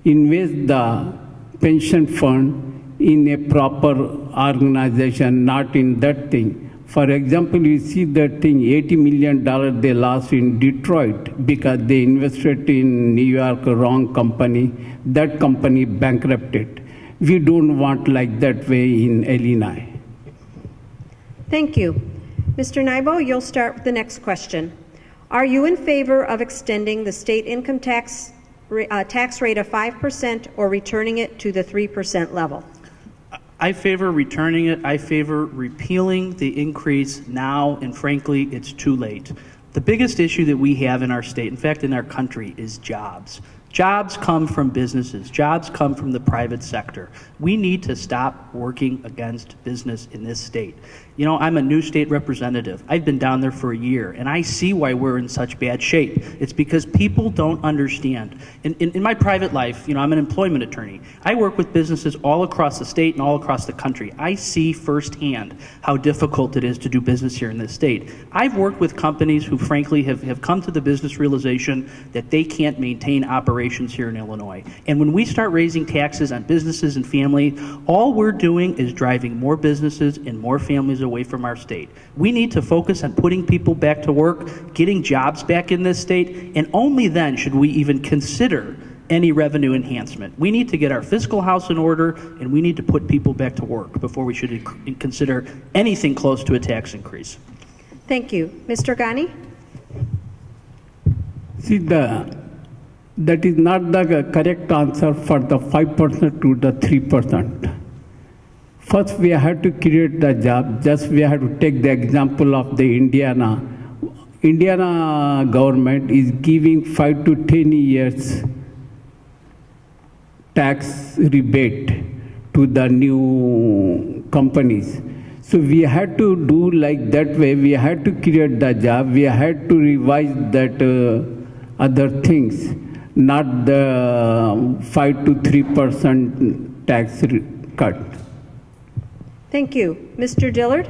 the pension fund in a proper organization, not in that thing. For example, you see that thing, $80 million they lost in Detroit because they invested in New York, wrong company. That company bankrupted. We don't want like that way in Illinois. Thank you. Mr. Nybo, you'll start with the next question. Are you in favor of extending the state income tax rate of 5% or returning it to the 3% level? I favor returning it. I favor repealing the increase now, and frankly, it's too late. The biggest issue that we have in our state, in fact, in our country, is jobs. Jobs come from businesses. Jobs come from the private sector. We need to stop working against business in this state. You know, I'm a new state representative. I've been down there for a year, and I see why we're in such bad shape. It's because people don't understand. In my private life, you know, I'm an employment attorney. I work with businesses all across the state and all across the country. I see firsthand how difficult it is to do business here in this state. I've worked with companies who, frankly, have come to the business realization that they can't maintain operations here in Illinois. And when we start raising taxes on businesses and family, all we're doing is driving more businesses and more families away from our state. We need to focus on putting people back to work, getting jobs back in this state, and only then should we even consider any revenue enhancement. We need to get our fiscal house in order, and we need to put people back to work before we should consider anything close to a tax increase. Thank you. Mr. Ghani? See, that is not the correct answer for the 5% to the 3%. First, we have to create the job. Just we have to take the example of the Indiana. Indiana government is giving 5 to 10 years tax rebate to the new companies. So we had to do like that way. We had to create the job. We had to revise that other things, not the 5 to 3% tax cut. Thank you. Mr. Dillard?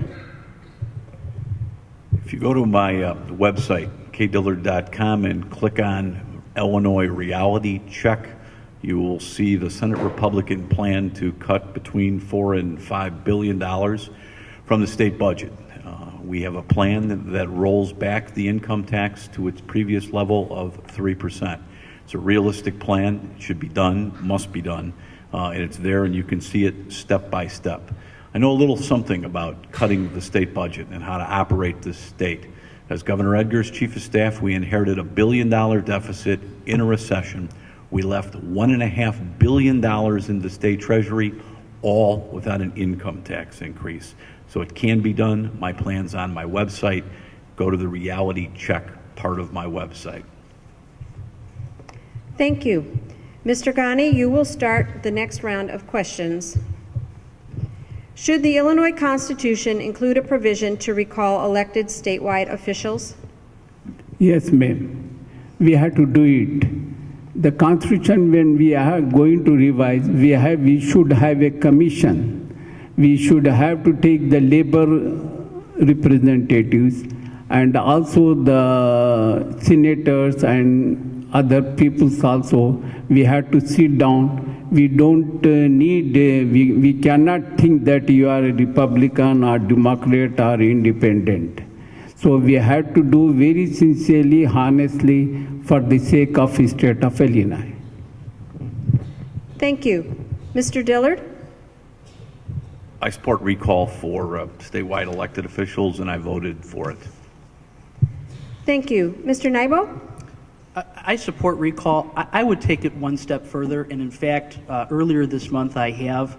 If you go to my website, kdillard.com, and click on Illinois Reality Check, you will see the Senate Republican plan to cut between $4 and $5 billion from the state budget. We have a plan that rolls back the income tax to its previous level of 3%. It's a realistic plan. It should be done, must be done, and it's there, and you can see it step by step. I know a little something about cutting the state budget and how to operate this state. As Governor Edgar's chief of staff, we inherited a $1 billion deficit in a recession. We left $1.5 billion in the state treasury, all without an income tax increase. So it can be done. My plan's on my website. Go to the reality check part of my website. Thank you. Mr. Ghani, you will start the next round of questions. Should the Illinois Constitution include a provision to recall elected statewide officials? Yes, ma'am. We have to do it. The Constitution, when we are going to revise, we should have a commission. We should have to take the labor representatives and also the senators and other peoples also. We have to sit down. We don't need, we cannot think that you are a Republican or Democrat or independent. So we have to do very sincerely, honestly, for the sake of the state of Illinois. Thank you. Mr. Dillard? I support recall for statewide elected officials, and I voted for it. Thank you. Mr. Nybo? I support recall. I would take it one step further, and in fact, earlier this month I have.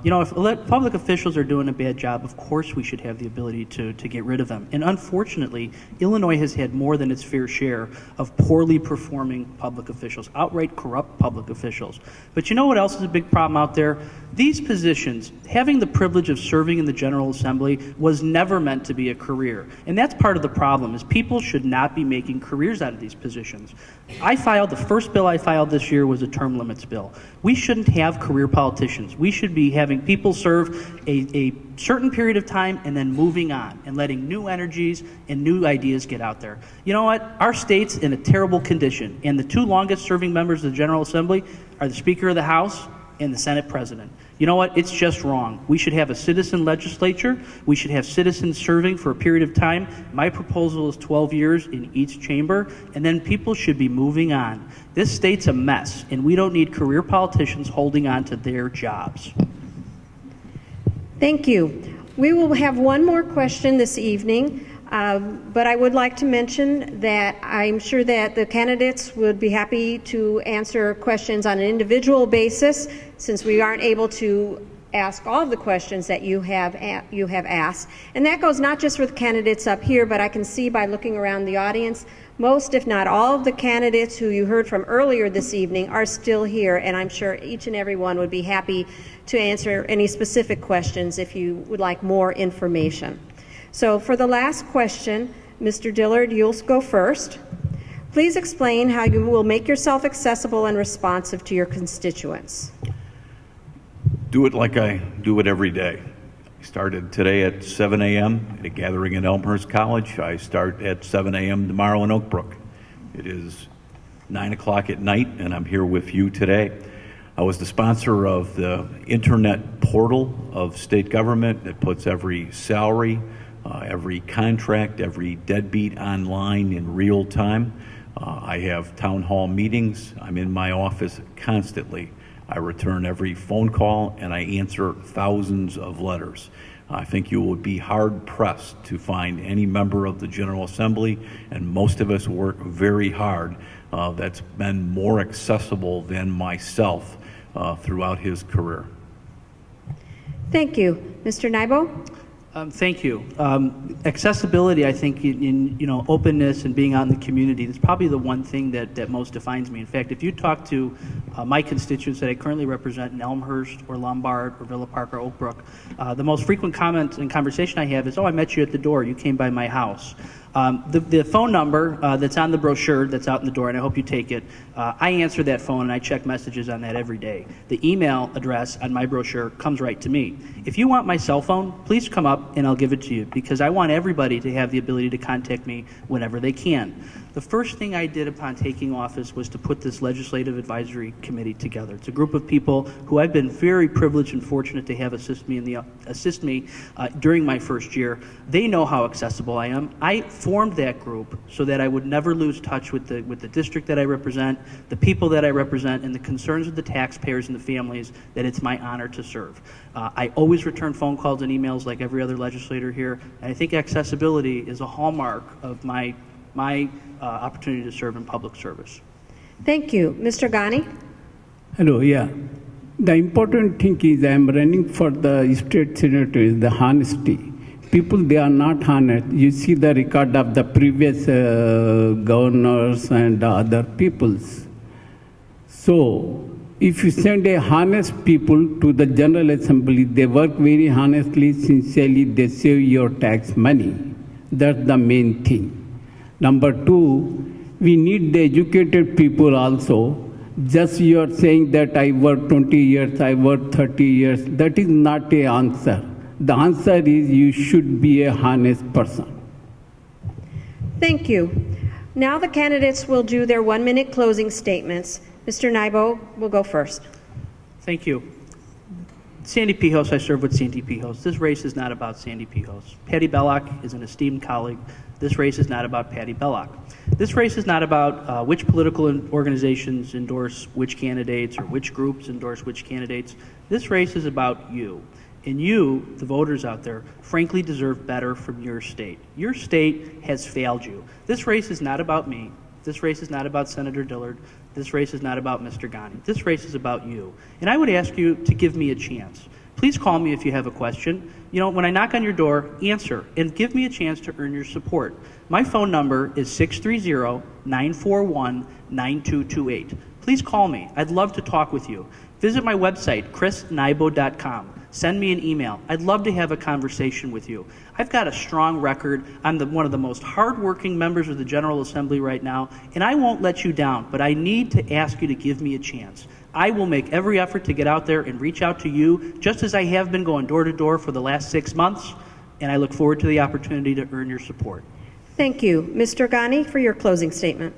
You know, if public officials are doing a bad job, of course we should have the ability to get rid of them. And unfortunately, Illinois has had more than its fair share of poorly performing public officials, outright corrupt public officials. But you know what else is a big problem out there? These positions, having the privilege of serving in the General Assembly, was never meant to be a career. And that's part of the problem, is people should not be making careers out of these positions. The first bill I filed this year was a term limits bill. We shouldn't have career politicians. We should be having people serve a certain period of time and then moving on and letting new energies and new ideas get out there. You know what? Our state's in a terrible condition, and the two longest serving members of the General Assembly are the Speaker of the House and the Senate President. You know what? It's just wrong. We should have a citizen legislature. We should have citizens serving for a period of time. My proposal is 12 years in each chamber, and then people should be moving on. This state's a mess, and we don't need career politicians holding on to their jobs. Thank you. We will have one more question this evening, but I would like to mention that I'm sure that the candidates would be happy to answer questions on an individual basis, since we aren't able to ask all of the questions that you have asked. And that goes not just for the candidates up here, but I can see by looking around the audience, most, if not all, of the candidates who you heard from earlier this evening are still here, and I'm sure each and every one would be happy to answer any specific questions if you would like more information. So for the last question, Mr. Dillard, you'll go first. Please explain how you will make yourself accessible and responsive to your constituents. Do it like I do it every day. I started today at 7 a.m. at a gathering at Elmhurst College. I start at 7 a.m. tomorrow in Oak Brook. It is 9 o'clock at night, and I'm here with you today. I was the sponsor of the internet portal of state government that puts every salary, every contract, every deadbeat online in real time. I have town hall meetings. I'm in my office constantly. I return every phone call, and I answer thousands of letters. I think you will be hard-pressed to find any member of the General Assembly, and most of us work very hard, that's been more accessible than myself throughout his career. Thank you. Mr. Nybo? Thank you. Accessibility, I think, in openness and being out in the community, is probably the one thing that most defines me. In fact, if you talk to my constituents that I currently represent in Elmhurst or Lombard or Villa Park or Oak Brook, the most frequent comment and conversation I have is, "Oh, I met you at the door. You came by my house." The phone number that's on the brochure that's out in the door, and I hope you take it, I answer that phone and I check messages on that every day. The email address on my brochure comes right to me. If you want my cell phone, please come up and I'll give it to you, because I want everybody to have the ability to contact me whenever they can. The first thing I did upon taking office was to put this Legislative Advisory Committee together. It's a group of people who I've been very privileged and fortunate to have assist me during my first year. They know how accessible I am. I formed that group so that I would never lose touch with the district that I represent, the people that I represent, and the concerns of the taxpayers and the families that it's my honor to serve. I always return phone calls and emails like every other legislator here, and I think accessibility is a hallmark of my opportunity to serve in public service. Thank you. Mr. Ghani? Hello, yeah. The important thing is I am running for the state senator is the honesty. People, they are not honest. You see the record of the previous governors and other peoples. So, if you send a honest people to the General Assembly, they work very honestly, sincerely, they save your tax money. That's the main thing. Number two, we need the educated people also. Just you are saying that I worked 20 years, I worked 30 years. That is not an answer. The answer is you should be a honest person. Thank you. Now the candidates will do their 1-minute closing statements. Mr. Nybo will go first. Thank you. Sandy Pijos, I serve with Sandy Pijos. This race is not about Sandy Pijos. Patty Bellock is an esteemed colleague. This race is not about Patty Bellock. This race is not about which political organizations endorse which candidates or which groups endorse which candidates. This race is about you. And you, the voters out there, frankly deserve better from your state. Your state has failed you. This race is not about me. This race is not about Senator Dillard. This race is not about Mr. Ghani. This race is about you. And I would ask you to give me a chance. Please call me if you have a question. You know, when I knock on your door, answer and give me a chance to earn your support. My phone number is 630-941-9228. Please call me. I'd love to talk with you. Visit my website, chrisnybo.com. Send me an email. I'd love to have a conversation with you. I've got a strong record. I'm one of the most hardworking members of the General Assembly right now, and I won't let you down, but I need to ask you to give me a chance. I will make every effort to get out there and reach out to you, just as I have been going door to door for the last 6 months, and I look forward to the opportunity to earn your support. Thank you. Mr. Ghani, for your closing statement.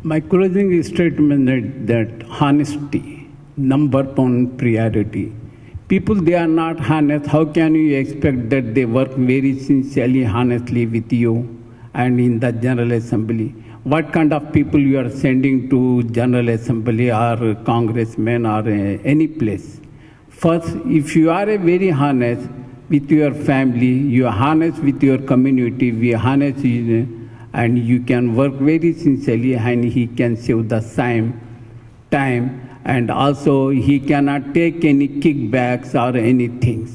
My closing statement is that honesty, number one priority. People, they are not honest. How can you expect that they work very sincerely, honestly with you and in the General Assembly? What kind of people you are sending to General Assembly or congressmen or any place? First, if you are a very honest with your family, you are honest with your community, we are honest, and you can work very sincerely, and he can save the same time and also he cannot take any kickbacks or anything.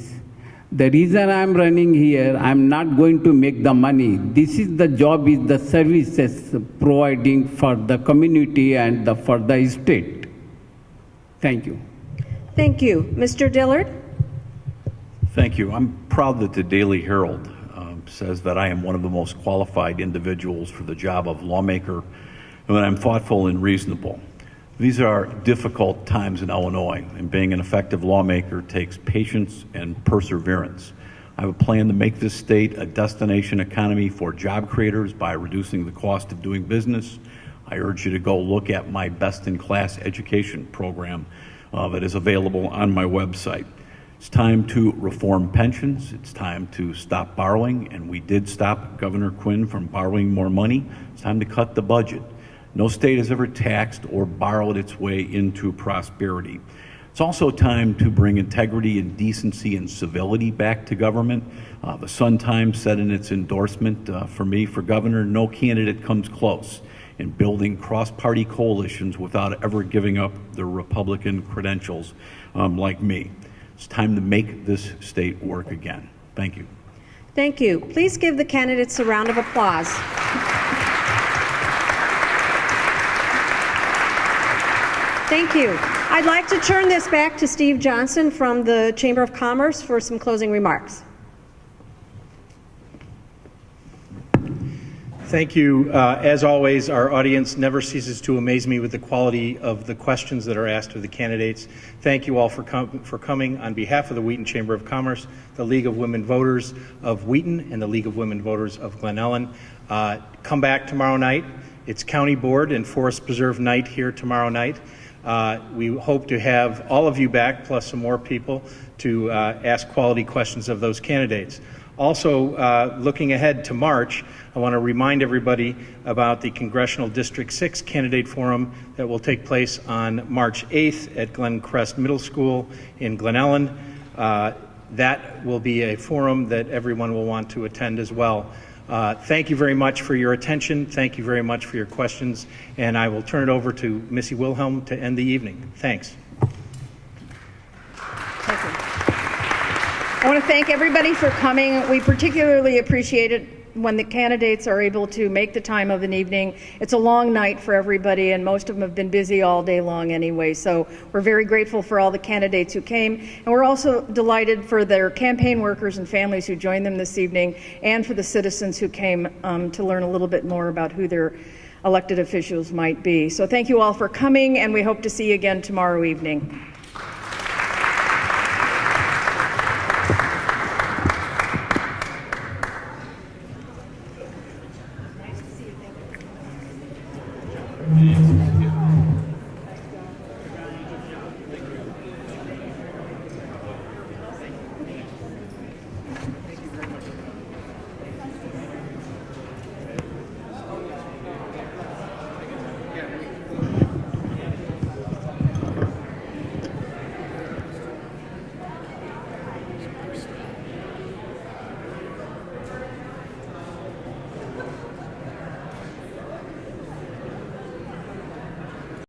The reason I'm running here, I'm not going to make the money. This is the job, is the services providing for the community and for the state. Thank you. Thank you. Mr. Dillard? Thank you. I'm proud that the Daily Herald says that I am one of the most qualified individuals for the job of lawmaker and that I'm thoughtful and reasonable. These are difficult times in Illinois, and being an effective lawmaker takes patience and perseverance. I have a plan to make this state a destination economy for job creators by reducing the cost of doing business. I urge you to go look at my best-in-class education program that is available on my website. It's time to reform pensions. It's time to stop borrowing, and we did stop Governor Quinn from borrowing more money. It's time to cut the budget. No state has ever taxed or borrowed its way into prosperity. It's also time to bring integrity and decency and civility back to government. The Sun-Times said in its endorsement for me for governor, no candidate comes close in building cross-party coalitions without ever giving up their Republican credentials like me. It's time to make this state work again. Thank you. Thank you. Please give the candidates a round of applause. Thank you. I'd like to turn this back to Steve Johnson from the Chamber of Commerce for some closing remarks. Thank you. As always, our audience never ceases to amaze me with the quality of the questions that are asked of the candidates. Thank you all for coming on behalf of the Wheaton Chamber of Commerce, the League of Women Voters of Wheaton, and the League of Women Voters of Glen Ellyn. Come back tomorrow night. It's County Board and Forest Preserve night here tomorrow night. We hope to have all of you back, plus some more people, to ask quality questions of those candidates. Also, looking ahead to March, I want to remind everybody about the Congressional District 6 Candidate Forum that will take place on March 8th at Glen Crest Middle School in Glen Ellyn. That will be a forum that everyone will want to attend as well. Thank you very much for your attention. Thank you very much for your questions. And I will turn it over to Missy Wilhelm to end the evening. Thanks. Thank you. I want to thank everybody for coming. We particularly appreciate it when the candidates are able to make the time of an evening. It's a long night for everybody, and most of them have been busy all day long anyway. So we're very grateful for all the candidates who came, and we're also delighted for their campaign workers and families who joined them this evening, and for the citizens who came to learn a little bit more about who their elected officials might be. So thank you all for coming, and we hope to see you again tomorrow evening.